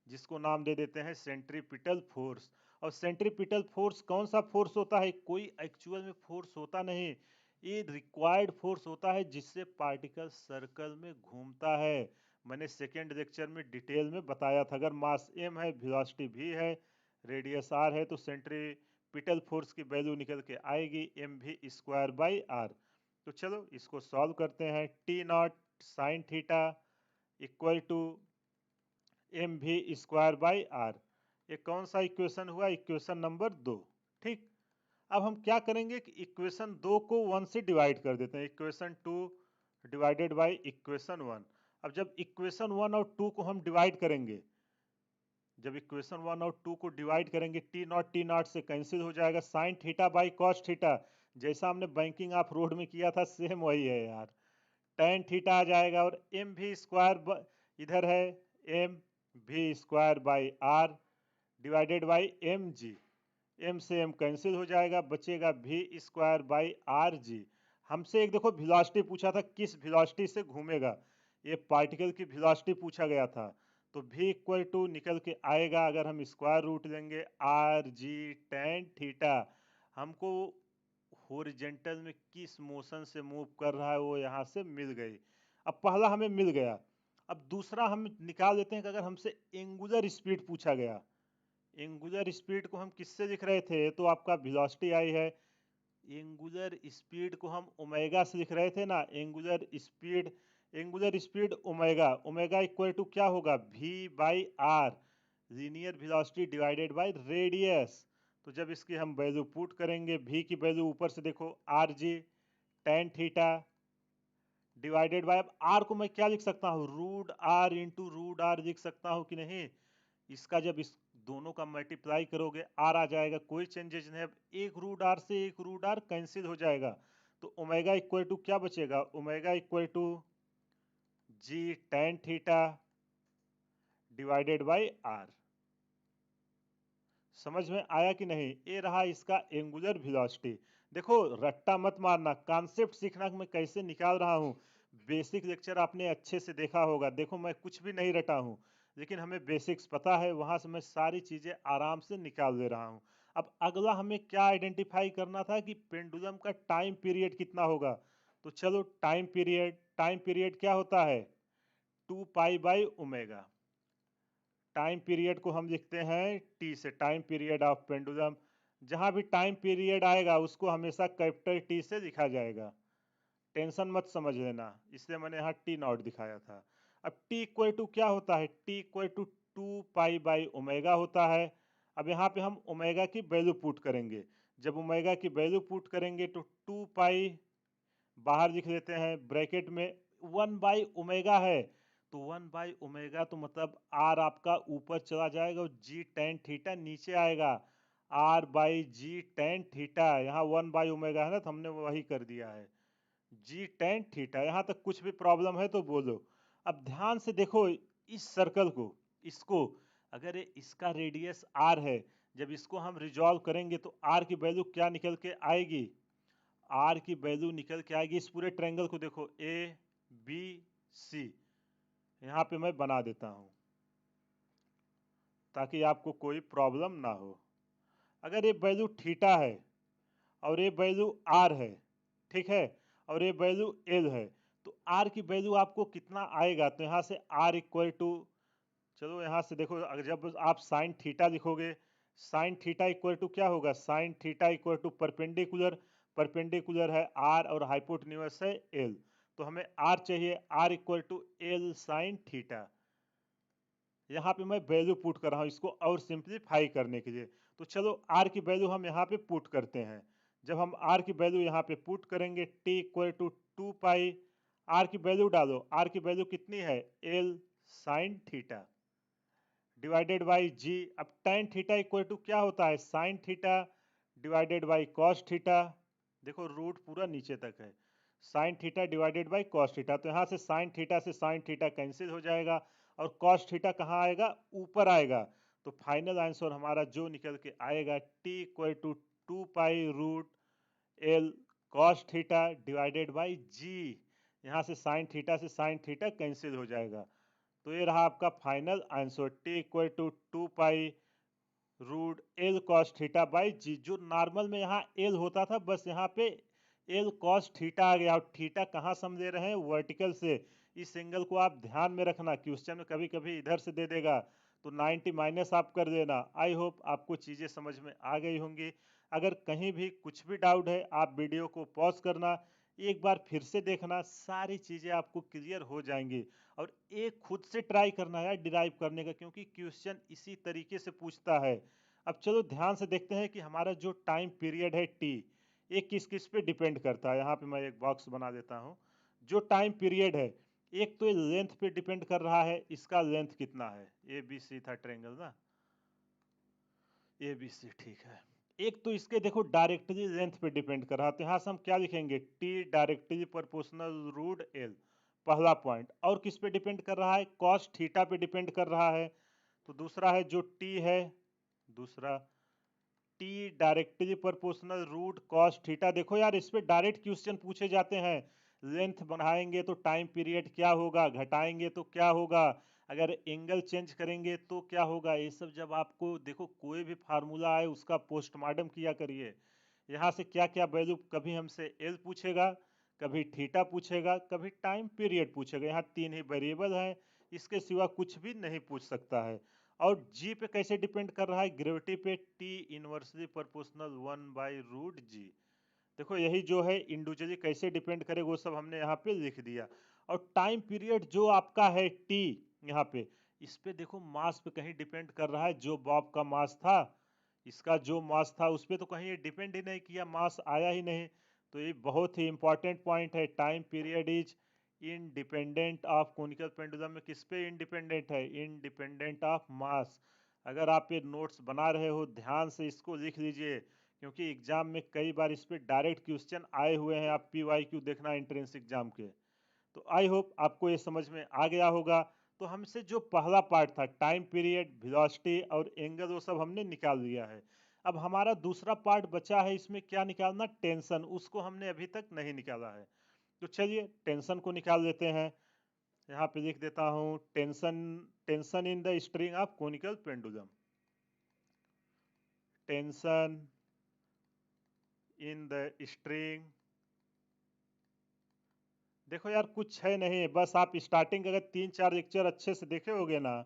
जिसको नाम दे देते हैं सेंट्रीपिटल फोर्स। और सेंट्रीपिटल फोर्स कौन सा फोर्स होता है, कोई एक्चुअल में फोर्स होता नहीं, ये रिक्वायर्ड फोर्स होता है जिससे पार्टिकल सर्कल में घूमता है। मैंने सेकेंड लेक्चर में डिटेल में बताया था। अगर मास एम है, वेलोसिटी भी है, रेडियस आर है, तो सेंट्रीपिटल फोर्स की वैल्यू निकल के आएगी M V square by R. तो चलो इसको सॉल्व करते हैं। T naught sine theta equal to M V square by R, ये कौन सा इक्वेशन हुआ, इक्वेशन नंबर 2, ठीक। अब हम क्या करेंगे कि इक्वेशन 2 को 1 से डिवाइड कर देते हैं, इक्वेशन 2 डिवाइडेड बाई इक्वेशन 1। अब जब इक्वेशन 1 और 2 को हम डिवाइड करेंगे, जब इक्वेशन 1 और 2 को डिवाइड करेंगे, टी नॉट से कैंसिल हो जाएगा, sine theta by cos theta, जैसा हमने बैंकिंग ऑफ रोड में किया था सेम वही है यार, टेन थीटा आ जाएगा। और एम भी स्क्वायर इधर है, M V square by R divided by M G, M से एम कैंसिल हो जाएगा, बचेगा भी स्क्वायर बाई आर जी। हमसे एक देखो वेलोसिटी पूछा था, किस वेलोसिटी से घूमेगा, ये पार्टिकल की वेलोसिटी पूछा गया था। तो भी इक्वल टू निकल के आएगा, अगर हम स्क्वायर रूट लेंगे, आर जी टेन थीटा। हमको हॉरिजेंटल में किस मोशन से मूव कर रहा है वो यहाँ से मिल गई। अब पहला हमें मिल गया। अब दूसरा हम निकाल लेते हैं कि अगर हमसे एंगुलर स्पीड पूछा गया, एंगुलर स्पीड को हम किससे लिख रहे थे, तो आपका वेलोसिटी आई है, एंगुलर स्पीड को हम ओमेगा से लिख रहे थे ना, angular speed omega, omega equal to क्या होगा, v by R, linear velocity divided by radius. तो जब इसकी हम वैल्यू पुट करेंगे, v की वैल्यू ऊपर से देखो R G tan theta divided by, अब r को मैं क्या लिख सकता हूँ, root R into root R लिख सकता हूँ कि नहीं। इसका जब इस दोनों का मल्टीप्लाई करोगे आर आ जाएगा, कोई चेंजेस नहीं। अब एक रूट आर से एक रूट आर कैंसिल हो जाएगा, तो ओमेगा इक्वल टू क्या बचेगा, omega equal to G tan theta divided by R. समझ में आया कि नहीं। ये रहा इसका एंगुलर वेलोसिटी। देखो रट्टा मत मारना, कॉन्सेप्ट सीखना कि मैं कैसे निकाल रहा हूँ। बेसिक लेक्चर आपने अच्छे से देखा होगा, देखो मैं कुछ भी नहीं रटा हूँ, लेकिन हमें बेसिक्स पता है, वहां से मैं सारी चीजें आराम से निकाल दे रहा हूँ। अब अगला हमें क्या आइडेंटिफाई करना था कि पेंडुलम का टाइम पीरियड कितना होगा। तो चलो टाइम पीरियड क्या होता है, 2 pi by omega. Time period को हम लिखते हैं टी से, टाइम पीरियड ऑफ पेंडुलम। जहां भी टाइम पीरियड आएगा उसको हमेशा कैपिटल टी से लिखा जाएगा, टेंशन मत समझ लेना, इसलिए मैंने यहाँ टी नॉट दिखाया था। अब टी इक्वल टू क्या होता है, T equal to 2 pi by omega होता है। अब यहाँ पे हम ओमेगा की वैल्यू पुट करेंगे, जब ओमेगा की वैल्यू पुट करेंगे तो 2 पाई बाहर लिख लेते हैं ब्रैकेट में, 1/ओमेगा है, तो 1/ओमेगा तो मतलब आर आपका ऊपर चला जाएगा और जी टेन थीटा नीचे आएगा, R by G tan theta. यहाँ 1/ओमेगा है ना, तो हमने वही कर दिया है, जी टेन थीटा। यहाँ तक कुछ भी प्रॉब्लम है तो बोलो। अब ध्यान से देखो इस सर्कल को, इसको अगर ये इसका रेडियस आर है, जब इसको हम रिजॉल्व करेंगे तो आर की वैल्यू क्या निकल के आएगी, आर की वैल्यू निकल के आएगी, इस पूरे ट्रायंगल को देखो ए बी सी, यहाँ पे मैं बना देता हूँ ताकि आपको कोई प्रॉब्लम ना हो। अगर ये वैल्यू थीटा है और ये वैल्यू आर है, ठीक है, और ये वैल्यू एल है, तो आर की वैल्यू आपको कितना आएगा, तो यहाँ से आर इक्वल टू, चलो यहाँ से देखो, अगर जब आप साइन थीटा लिखोगे, साइन थीटा इक्वल टू क्या होगा, sine theta equal to perpendicular, perpendicular है आर और हाइपोटेन्यूस है एल, तो हमें आर चाहिए, R equal to L sine theta. यहाँ पे मैं वैल्यू पुट कर रहा हूँ इसको और सिंप्लीफाई करने के लिए। तो चलो आर की वैल्यू हम यहाँ पे पुट करते हैं। जब हम आर की वैल्यू यहाँ पे पुट करेंगे, T equal to 2 pi, R की वैल्यू डालो, आर की वैल्यू कितनी है, L sine theta divided by G. अब टेन थीटा इक्वल टू क्या होता है, sine theta divided by cos theta. देखो रूट पूरा नीचे तक है, sine theta divided by cos theta, तो यहाँ से साइन थीटा कैंसिल हो जाएगा और कॉस थीटा कहाँ आएगा, ऊपर आएगा। तो फाइनल आंसर हमारा जो निकल के आएगा, T equal to 2 pi root L cos theta divided by G. यहाँ से साइन थीटा कैंसिल हो जाएगा, तो ये रहा आपका final answer, T equal to 2 pi root L cos theta by G. जो नॉर्मल में यहाँ एल होता था, बस यहाँ पे एल कॉस थीटा आ गया, और थीटा कहाँ से हम ले रहे हैं, वर्टिकल से। इस एंगल को आप ध्यान में रखना, क्वेश्चन में कभी कभी इधर से दे देगा तो 90 माइनस आप कर देना। आई होप आपको चीज़ें समझ में आ गई होंगी। अगर कहीं भी कुछ भी डाउट है, आप वीडियो को पॉज करना, एक बार फिर से देखना, सारी चीज़ें आपको क्लियर हो जाएंगी। और एक खुद से ट्राई करना है डिराइव करने का, क्योंकि क्वेश्चन इसी तरीके से पूछता है। अब चलो ध्यान से देखते हैं कि हमारा जो टाइम पीरियड है टी, ये किस किस पे डिपेंड करता है। यहाँ पे मैं एक बॉक्स बना देता हूँ। जो टाइम पीरियड है, एक तो लेंथ पे डिपेंड कर रहा है, इसका लेंथ कितना है, ए बी सी था ट्रायंगल ना, ए बी सी, ठीक है। एक तो इसके देखो डायरेक्टली लेंथ पे डिपेंड कर रहा है, तो यहाँ से हम क्या लिखेंगे, T directly proportional root L, पहला पॉइंट। और किस पे डिपेंड कर रहा है, कॉस थीटा पे डिपेंड कर रहा है। तो दूसरा है जो टी है, दूसरा T directly proportional root cos theta. देखो यार इस पे डायरेक्ट क्वेश्चन पूछे जाते हैं, लेंथ बढ़ाएंगे तो टाइम पीरियड क्या होगा, घटाएंगे तो क्या होगा, अगर एंगल चेंज करेंगे तो क्या होगा। ये सब जब आपको देखो कोई भी फार्मूला आए उसका पोस्टमार्टम किया करिए, यहाँ से क्या क्या वैल्यू, कभी हमसे एल पूछेगा, कभी थीटा पूछेगा, कभी टाइम पीरियड पूछेगा। यहाँ तीन ही वेरिएबल हैं, इसके सिवा कुछ भी नहीं पूछ सकता है। और जी पे कैसे डिपेंड कर रहा है? ग्रेविटी पे, टी इनवर्सली प्रोपोर्शनल 1/√g। देखो यही जो है इंडिविजुअली कैसे डिपेंड करे वो सब हमने यहाँ पे लिख दिया। और टाइम पीरियड जो आपका है टी, यहाँ पे इस पे देखो मास पे कहीं डिपेंड कर रहा है। जो बॉब का मास था, इसका जो मास था उस पर तो कहीं ये डिपेंड ही नहीं किया, मास आया ही नहीं। तो ये बहुत ही इंपॉर्टेंट पॉइंट है। Time period is independent of conical pendulum में किस पे इंडिपेंडेंट है? Independent of mass. अगर आप ये नोट्स बना रहे हो ध्यान से इसको लिख लीजिए, क्योंकि एग्जाम में कई बार इस पे डायरेक्ट क्वेश्चन आए हुए हैं। आप PYQ देखना एंट्रेंस एग्जाम के। तो आई होप आपको ये समझ में आ गया होगा। तो हमसे जो पहला पार्ट था टाइम पीरियड, वेलोसिटी और एंगल, वो सब हमने निकाल लिया है। अब हमारा दूसरा पार्ट बचा है, इसमें क्या निकालना? टेंशन। उसको हमने अभी तक नहीं निकाला है। तो चलिए टेंशन को निकाल लेते हैं। यहाँ पे लिख देता हूँ tension. Tension in the string of conical pendulum. Tension in the string. देखो यार कुछ है नहीं, बस आप स्टार्टिंग अगर 3-4 लेक्चर अच्छे से देखे होगे ना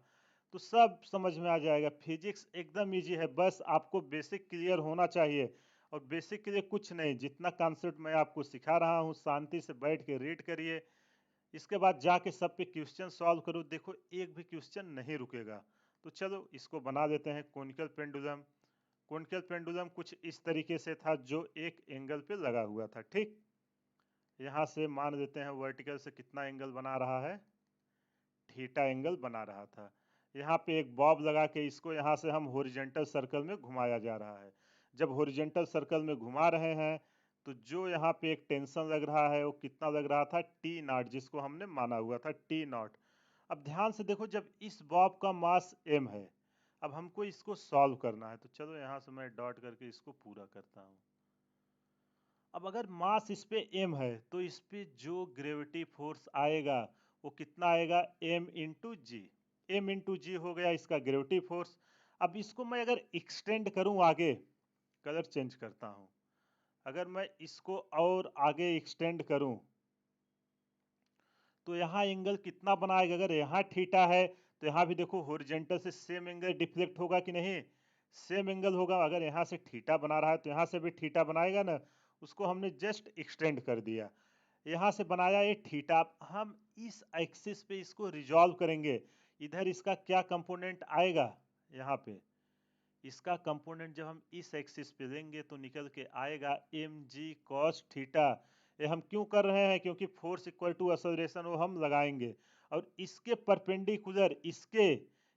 तो सब समझ में आ जाएगा। फिजिक्स एकदम इजी है, बस आपको बेसिक क्लियर होना चाहिए। और बेसिक के लिए कुछ नहीं, जितना कॉन्सेप्ट मैं आपको सिखा रहा हूँ शांति से बैठ के रीड करिए। इसके बाद जाके सब पे क्वेश्चन सॉल्व करो। देखो एक भी क्वेश्चन नहीं रुकेगा। तो चलो इसको बना देते हैं कोनिकल पेंडुलम। कोनिकल पेंडुलम कुछ इस तरीके से था, जो एक एंगल पे लगा हुआ था। ठीक, यहाँ से मान लेते हैं वर्टिकल से कितना एंगल बना रहा है? थीटा एंगल बना रहा था। यहाँ पे एक बॉब लगा के इसको यहाँ से हम हॉरिजॉन्टल सर्कल में घुमाया जा रहा है। जब हॉरिजॉन्टल सर्कल में घुमा रहे हैं तो जो यहाँ पे एक टेंशन लग रहा है वो कितना लग रहा था? T0, जिसको हमने माना हुआ था T0। अब ध्यान से देखो, जब इस बॉब का मास m है, अब हमको इसको सॉल्व करना है। तो चलो यहाँ से मैं डॉट करके इसको पूरा करता हूँ। अब अगर मास इस पे m है तो इस पे जो ग्रेविटी फोर्स आएगा वो कितना आएगा? m इंटू जी। m इंटू जी हो गया इसका ग्रेविटी फोर्स। अब इसको मैं अगर एक्सटेंड करूं आगे, कलर चेंज करता हूं, अगर मैं इसको और आगे एक्सटेंड करूं तो यहाँ एंगल कितना बनाएगा? अगर यहाँ थीटा है तो यहाँ भी देखो हॉरिजॉन्टल से सेम एंगल डिफ्लेक्ट होगा कि नहीं? सेम एंगल होगा। अगर यहाँ से थीटा बना रहा है तो यहाँ से भी थीटा बनाएगा ना। उसको हमने जस्ट एक्सटेंड कर दिया, यहाँ से बनाया ये थीटा। हम इस एक्सिस पे इसको रिजॉल्व करेंगे। इधर इसका क्या कंपोनेंट आएगा? यहाँ पे इसका कंपोनेंट जब हम इस एक्सिस पे लेंगे तो निकल के आएगा mg cos थीटा। ये हम क्यों कर रहे हैं? क्योंकि फोर्स इक्वल टू एक्सेलरेशन वो हम लगाएंगे। और इसके परपेंडिकुलर,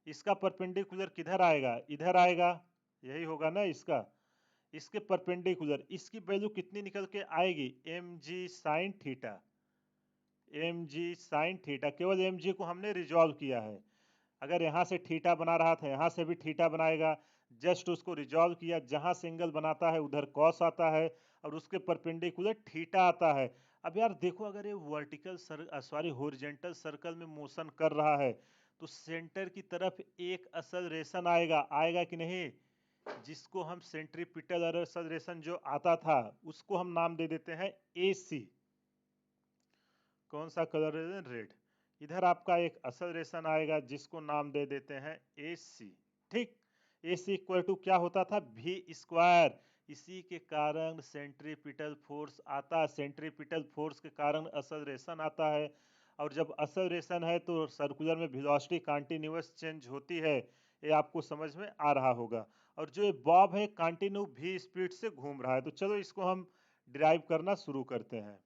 इसका परपेंडिकुलर किधर आएगा? इधर आएगा, यही होगा ना इसका। इसके परपेंडिकुलर इसकी वैल्यू कितनी निकल के आएगी? mg sin theta. mg sin theta, केवल mg को हमने रिजॉल्व किया है। अगर यहाँ से थीटा बना रहा था यहाँ से भी थीटा बनाएगा। जस्ट उसको रिजॉल्व किया, जहाँ से एंगल बनाता है उधर कॉस आता है और उसके परपेंडिकुलर थीटा आता है। अब यार देखो, अगर ये वर्टिकल सॉरी हॉरिजॉन्टल सर्कल में मोशन कर रहा है तो सेंटर की तरफ एक एक्सेलरेशन आएगा, आएगा कि नहीं? जिसको हम सेंट्रीपिटल एक्सेलरेशन जो आता था उसको हम नाम दे देते हैं AC। कौन सा कलर है? रेड। इधर आपका एक एक्सेलरेशन आएगा जिसको नाम दे देते हैं AC। ठीक, AC इक्वल टू क्या होता था? V square. इसी के कारण सेंट्रीपिटल फोर्स आता है, सेंट्रीपिटल फोर्स के कारण एक्सेलरेशन आता है। और जब एक्सेलरेशन है तो सर्कुलर में वेलोसिटी कंटीन्यूअस चेंज होती है, ये आपको समझ में आ रहा होगा। और जो ये बॉब है कंटिन्यू V स्पीड से घूम रहा है। तो चलो इसको हम ड्राइव करना शुरू करते हैं।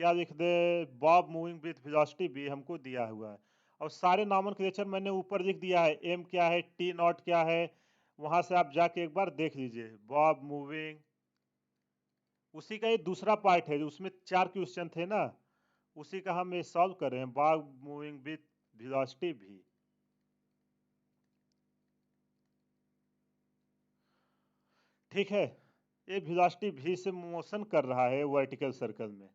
क्या लिख दे? Bob moving with velocity v हमको दिया हुआ है। और सारे नॉमेनक्लेचर मैंने ऊपर लिख दिया है। m क्या है, T0 क्या है, वहां से आप जाके एक बार देख लीजिए। बॉब मूविंग, उसी का ये दूसरा पार्ट है, उसमें 4 क्वेश्चन थे ना, उसी का हम ये सॉल्व कर रहे हैं। Bob moving with velocity v। ठीक है, ये वेलोसिटी v से मोशन कर रहा है वर्टिकल सर्कल में।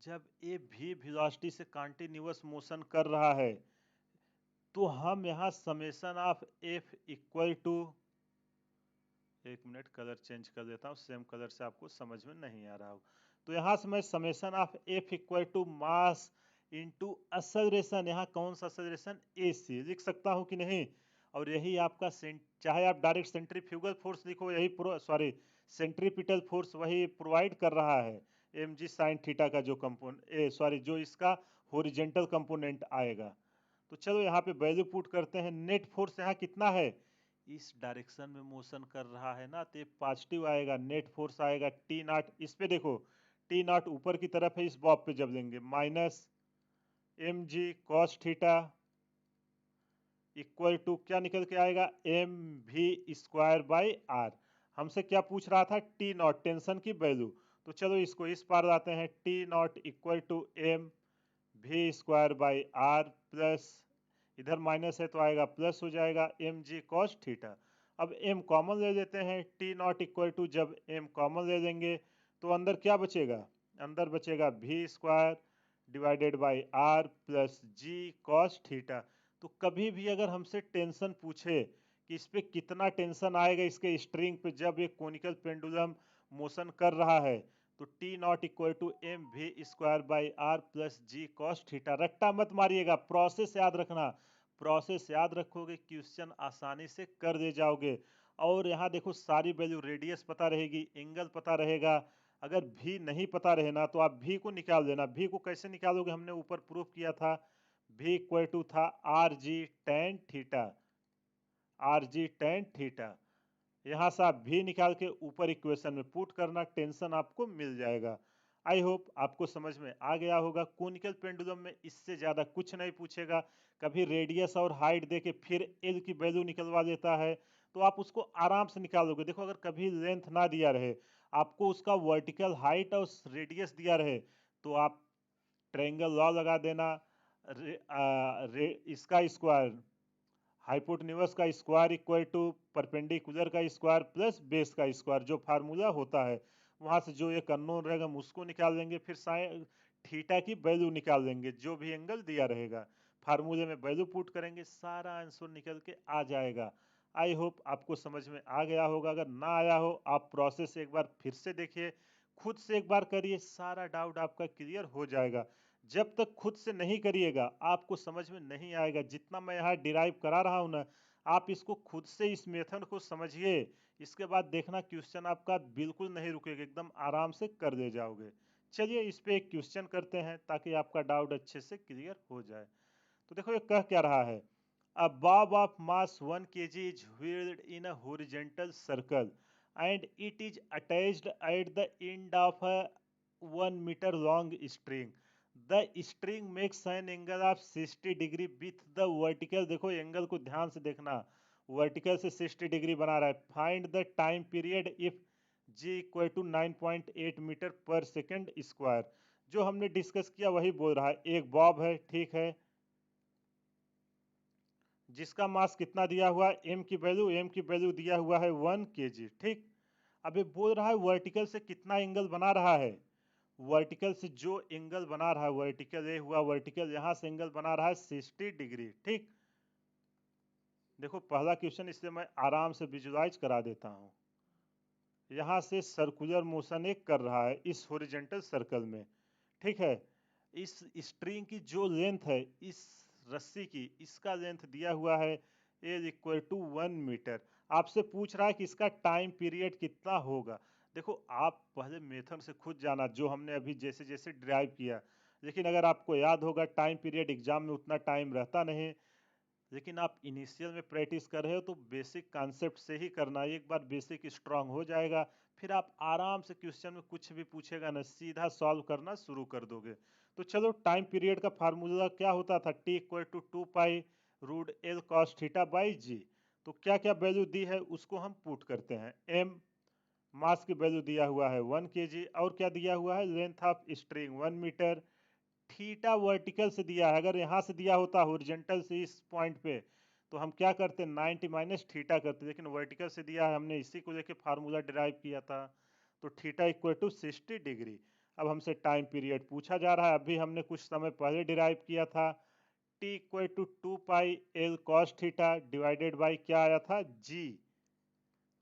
जब ये v वेलोसिटी से कंटिन्यूअस मोशन कर रहा है तो हम यहाँ summation of f equal to एक मिनट कलर चेंज कर देता हूँ, सेम कलर से आपको समझ में नहीं आ रहा हो। तो यहाँ से मैं summation of F equal to mass into acceleration, यहाँ कौन सा एक्सेलरेशन, ए सी लिख सकता हूँ कि नहीं। और यही आपका चाहे आप डायरेक्ट सेंट्रीफ्यूगल फोर्स लिखो, यही सॉरी सेंट्रीपिटल फोर्स वही प्रोवाइड कर रहा है एम जी साइन थीटा का जो जो इसका होरिजेंटल कंपोनेंट आएगा। तो चलो यहाँ पे वैल्यू पुट करते हैं। नेट फोर्स यहाँ कितना है, इस डायरेक्शन में मोशन कर रहा है ना, तो ये पॉजिटिव आएगा, नेट फोर्स आएगा टी नॉट। इस पे देखो टी नॉट ऊपर की तरफ है, इस बॉब पे जब लेंगे minus M G cos theta equal to क्या निकल के आएगा, M V square by R. हमसे क्या पूछ रहा था, टी नॉट टेंशन की वैल्यू। तो चलो इसको इस पार लाते हैं, T naught equal to M V square by R plus, इधर माइनस है तो आएगा प्लस हो जाएगा एम जी कॉस थीटा। अब m कॉमन ले लेते हैं, टी नॉट इक्वल टू जब m कॉमन ले लेंगे तो अंदर क्या बचेगा, अंदर बचेगा V square divided by R plus G cos theta. तो कभी भी अगर हमसे टेंशन पूछे कि इस पे कितना टेंशन आएगा इसके स्ट्रिंग पे जब एक कोनिकल पेंडुलम मोशन कर रहा है, तो T naught equal to M V square by R plus G cos theta. रट्टा मत मारिएगा, प्रोसेस याद रखना, प्रोसेस याद रखोगे क्वेश्चन आसानी से कर दे जाओगे। और यहाँ देखो सारी वैल्यू, रेडियस पता रहेगी, एंगल पता रहेगा। अगर भी नहीं पता रहे ना तो आप भी को निकाल देना। भी को कैसे निकालोगे, हमने ऊपर प्रूफ किया था, भी इक्वल टू था are G tan theta, are G tan theta. यहाँ से आप भी निकाल के ऊपर इक्वेशन में पुट करना, टेंशन आपको मिल जाएगा। आई होप आपको समझ में आ गया होगा। कोनिकल पेंडुलम में इससे ज्यादा कुछ नहीं पूछेगा। कभी रेडियस और हाइट दे के फिर एल की वैल्यू निकलवा देता है, तो आप उसको आराम से निकालोगे। देखो अगर कभी लेंथ ना दिया रहे, आपको उसका वर्टिकल हाइट और रेडियस दिया रहे, तो आप ट्रायंगल लॉ लगा देना, इसका स्क्वायर, हाइपोटेन्यूस का स्क्वायर इक्वल टू परपेंडिकुलर का स्क्वायर प्लस बेस का स्क्वायर, जो फार्मूला होता है वहां से जो एक अननोन रहेगा हम उसको निकाल लेंगे, फिर साइन थीटा की वैल्यू निकाल लेंगे जो भी एंगल दिया रहेगा, फार्मूले में वैल्यू पुट करेंगे, सारा आंसर निकल के आ जाएगा। आई होप आपको समझ में आ गया होगा। अगर ना आया हो आप प्रोसेस एक बार फिर से देखिए, खुद से एक बार करिए, सारा डाउट आपका क्लियर हो जाएगा। जब तक खुद से नहीं करिएगा आपको समझ में नहीं आएगा। जितना मैं यहाँ डिराइव करा रहा हूँ ना, आप इसको खुद से इस मेथड को समझिए, इसके बाद देखना क्वेश्चन आपका बिल्कुल नहीं रुकेगा, एकदम आराम से कर दे जाओगे। चलिए इस पे एक क्वेश्चन करते हैं ताकि आपका डाउट अच्छे से क्लियर हो जाए। तो देखो ये कह क्या रहा है, a bob of mass 1 kg is wheeled in a horizontal circle and it is attached at the end of a 1 meter long string. The string makes an angle of 60 degree with the vertical, देखो angle को ध्यान से देखना, vertical से 60 degree बना रहा है। Find the time period if g equal to 9.8 metre per second square. जो हमने डिस्कस किया वही बोल रहा है। एक बॉब है, ठीक है, जिसका मास कितना दिया हुआ है, एम की वैल्यू दिया हुआ है 1 kg, ठीक। अब ये बोल रहा है वर्टिकल से कितना एंगल बना रहा है, वर्टिकल से जो एंगल बना रहा है, वर्टिकल ये हुआ, वर्टिकल यहाँ से एंगल बना रहा है 60 डिग्री, ठीक। देखो पहला क्वेश्चन इससे मैं आराम से विजुलाइज करा देता हूँ। यहाँ से सर्कुलर मोशन एक कर रहा है इस हॉरिजॉन्टल सर्कल में, ठीक है। इस स्ट्रिंग की जो लेंथ है, इस रस्सी की, इसका लेंथ दिया हुआ है एल इक्वल टू 1 मीटर। आपसे पूछ रहा है कि इसका टाइम पीरियड कितना होगा। देखो आप पहले मेथड से खुद जाना जो हमने अभी जैसे जैसे ड्राइव किया, लेकिन अगर आपको याद होगा टाइम पीरियड एग्जाम में उतना टाइम रहता नहीं, लेकिन आप इनिशियल में प्रैक्टिस कर रहे हो तो बेसिक कॉन्सेप्ट से ही करना। एक बार बेसिक स्ट्रांग हो जाएगा फिर आप आराम से क्वेश्चन में कुछ भी पूछेगा ना सीधा सॉल्व करना शुरू कर दोगे। तो चलो टाइम पीरियड का फार्मूला क्या होता था, T equal to 2 pi root L cos theta by G. तो क्या क्या वैल्यू दी है उसको हम पुट करते हैं। एम मास की वैल्यू दिया हुआ है 1 kg, और क्या दिया हुआ है, length of string 1 metre, theta vertical से दिया है, अगर यहाँ से दिया होता हॉरिजॉन्टल से इस पॉइंट पे तो हम क्या करते 90 माइनस थीटा करते, लेकिन वर्टिकल से दिया है, हमने इसी को लेके फार्मूला डिराइव किया था। तो थीटा इक्वल टू 60 डिग्री। अब हमसे टाइम पीरियड पूछा जा रहा है, अभी हमने कुछ समय पहले डिराइव किया था, T equal to 2 pi L cos theta divided by क्या आया था, जी।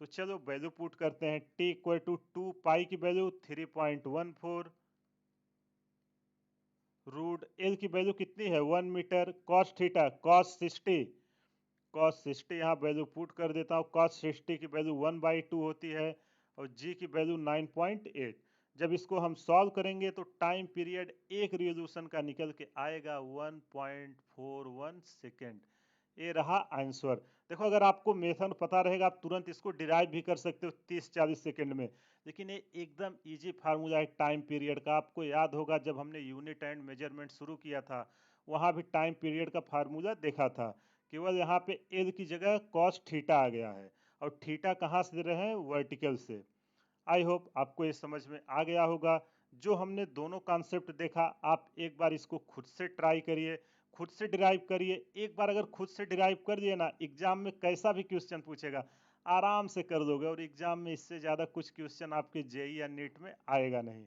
तो चलो वैल्यू पुट करते हैं। t इक्वल टू 2 पाई की वैल्यू 3.14, रूट एल की वैल्यू कितनी है 1 मीटर, कॉस थीटा कॉस 60, कॉस 60 यहाँ वैल्यू पुट कर देता हूँ। कॉस 60 की वैल्यू 1/2 होती है और जी की वैल्यू 9.8। जब इसको हम सॉल्व करेंगे तो टाइम पीरियड एक रिजोल्यूशन का निकल के आएगा 1.41 सेकेंड। ये रहा आंसर। देखो अगर आपको मेथड पता रहेगा आप तुरंत इसको डिराइव भी कर सकते हो 30-40 सेकेंड में, लेकिन ये एकदम इजी फार्मूला है टाइम पीरियड का। आपको याद होगा जब हमने यूनिट एंड मेजरमेंट शुरू किया था वहाँ भी टाइम पीरियड का फार्मूला देखा था। केवल यहाँ पे एल की जगह कॉस थीटा आ गया है और थीटा कहाँ से दे रहे हैं वर्टिकल से। आई होप आपको ये समझ में आ गया होगा। जो हमने दोनों कॉन्सेप्ट देखा आप एक बार इसको खुद से ट्राई करिए, खुद से डिराइव करिए। एक बार अगर खुद से डिराइव कर दिए ना, एग्जाम में कैसा भी क्वेश्चन पूछेगा आराम से कर दोगे और एग्जाम में इससे ज़्यादा कुछ क्वेश्चन आपके जेई या नीट में आएगा नहीं।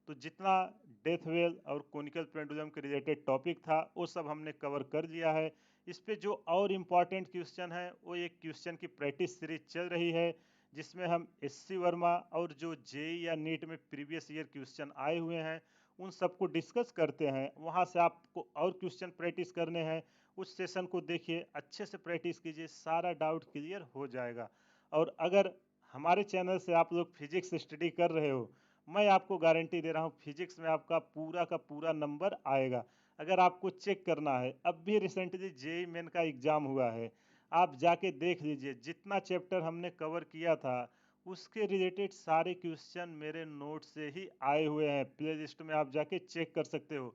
तो जितना डेथ वेल और कोनिकल पेंडुलम के रिलेटेड टॉपिक था वो सब हमने कवर कर दिया है। इस पे जो और इम्पॉर्टेंट क्वेश्चन है वो एक क्वेश्चन की प्रैक्टिस सीरीज चल रही है जिसमें हम एससी वर्मा और जो जेई या नीट में प्रीवियस ईयर क्वेश्चन आए हुए हैं उन सबको डिस्कस करते हैं। वहाँ से आपको और क्वेश्चन प्रैक्टिस करने हैं, उस सेशन को देखिए, अच्छे से प्रैक्टिस कीजिए, सारा डाउट क्लियर हो जाएगा। और अगर हमारे चैनल से आप लोग फिजिक्स स्टडी कर रहे हो, मैं आपको गारंटी दे रहा हूँ फिजिक्स में आपका पूरा का पूरा नंबर आएगा। अगर आपको चेक करना है, अब भी रिसेंटली जेई मेन का एग्ज़ाम हुआ है, आप जाके देख लीजिए जितना चैप्टर हमने कवर किया था उसके रिलेटेड सारे क्वेश्चन मेरे नोट से ही आए हुए हैं। प्ले लिस्ट में आप जाके चेक कर सकते हो।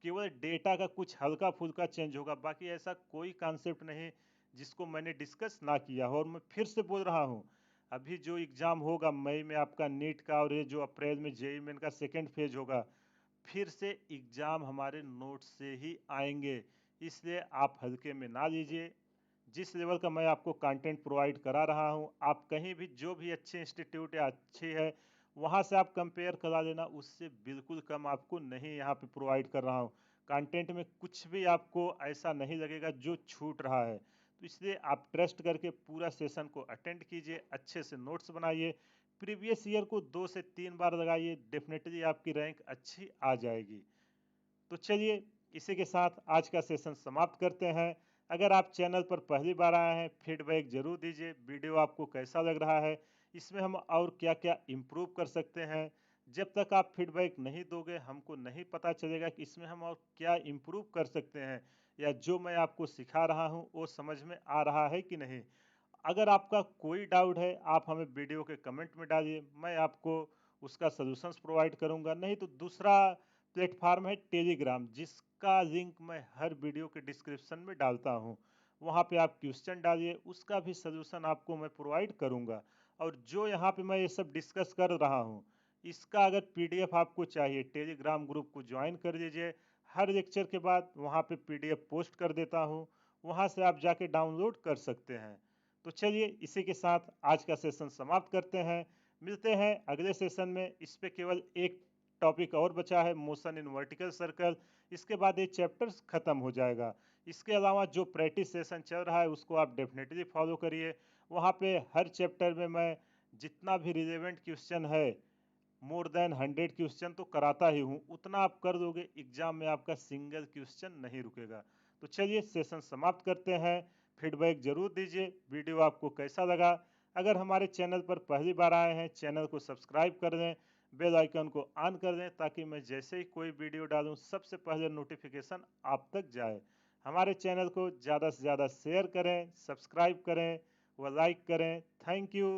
केवल डेटा का कुछ हल्का फुल्का चेंज होगा, बाकी ऐसा कोई कॉन्सेप्ट नहीं जिसको मैंने डिस्कस ना किया हो। और मैं फिर से बोल रहा हूँ अभी जो एग्ज़ाम होगा मई में आपका नीट का और ये जो अप्रैल में जेई मेन का सेकेंड फेज होगा, फिर से एग्ज़ाम हमारे नोट से ही आएंगे, इसलिए आप हल्के में ना लीजिए। जिस लेवल का मैं आपको कंटेंट प्रोवाइड करा रहा हूँ, आप कहीं भी जो भी अच्छे इंस्टीट्यूट या अच्छी है वहाँ से आप कंपेयर करा लेना, उससे बिल्कुल कम आपको नहीं यहाँ पे प्रोवाइड कर रहा हूँ। कंटेंट में कुछ भी आपको ऐसा नहीं लगेगा जो छूट रहा है। तो इसलिए आप ट्रस्ट करके पूरा सेशन को अटेंड कीजिए, अच्छे से नोट्स बनाइए, प्रीवियस ईयर को 2 से 3 बार लगाइए, डेफिनेटली आपकी रैंक अच्छी आ जाएगी। तो चलिए इसी के साथ आज का सेशन समाप्त करते हैं। अगर आप चैनल पर पहली बार आए हैं फीडबैक जरूर दीजिए, वीडियो आपको कैसा लग रहा है, इसमें हम और क्या क्या इम्प्रूव कर सकते हैं। जब तक आप फीडबैक नहीं दोगे हमको नहीं पता चलेगा कि इसमें हम और क्या इम्प्रूव कर सकते हैं या जो मैं आपको सिखा रहा हूँ वो समझ में आ रहा है कि नहीं। अगर आपका कोई डाउट है आप हमें वीडियो के कमेंट में डालिए, मैं आपको उसका सॉल्यूशंस प्रोवाइड करूंगा। नहीं तो दूसरा प्लेटफार्म है टेलीग्राम, जिसका लिंक मैं हर वीडियो के डिस्क्रिप्शन में डालता हूँ। वहाँ पे आप क्वेश्चन डालिए, उसका भी सलूशन आपको मैं प्रोवाइड करूँगा। और जो यहाँ पे मैं ये सब डिस्कस कर रहा हूँ इसका अगर पीडीएफ आपको चाहिए टेलीग्राम ग्रुप को ज्वाइन कर लीजिए। हर लेक्चर के बाद वहाँ पे पीडीएफ पोस्ट कर देता हूँ, वहाँ से आप जाके डाउनलोड कर सकते हैं। तो चलिए इसी के साथ आज का सेशन समाप्त करते हैं, मिलते हैं अगले सेशन में। इस पे केवल एक टॉपिक और बचा है, मोशन इन वर्टिकल सर्कल। इसके बाद ये चैप्टर खत्म हो जाएगा। इसके अलावा जो प्रैक्टिस सेशन चल रहा है उसको आप डेफिनेटली फॉलो करिए। वहाँ पे हर चैप्टर में मैं जितना भी रिलेवेंट क्वेश्चन है, मोर देन 100 क्वेश्चन तो कराता ही हूँ। उतना आप कर दोगे एग्जाम में आपका सिंगल क्वेश्चन नहीं रुकेगा। तो चलिए सेशन समाप्त करते हैं। फीडबैक जरूर दीजिए वीडियो आपको कैसा लगा। अगर हमारे चैनल पर पहली बार आए हैं चैनल को सब्सक्राइब कर दें, बेल आइकन को ऑन कर दें ताकि मैं जैसे ही कोई वीडियो डालूं सबसे पहले नोटिफिकेशन आप तक जाए। हमारे चैनल को ज़्यादा से ज़्यादा शेयर करें, सब्सक्राइब करें व लाइक करें। Thank you.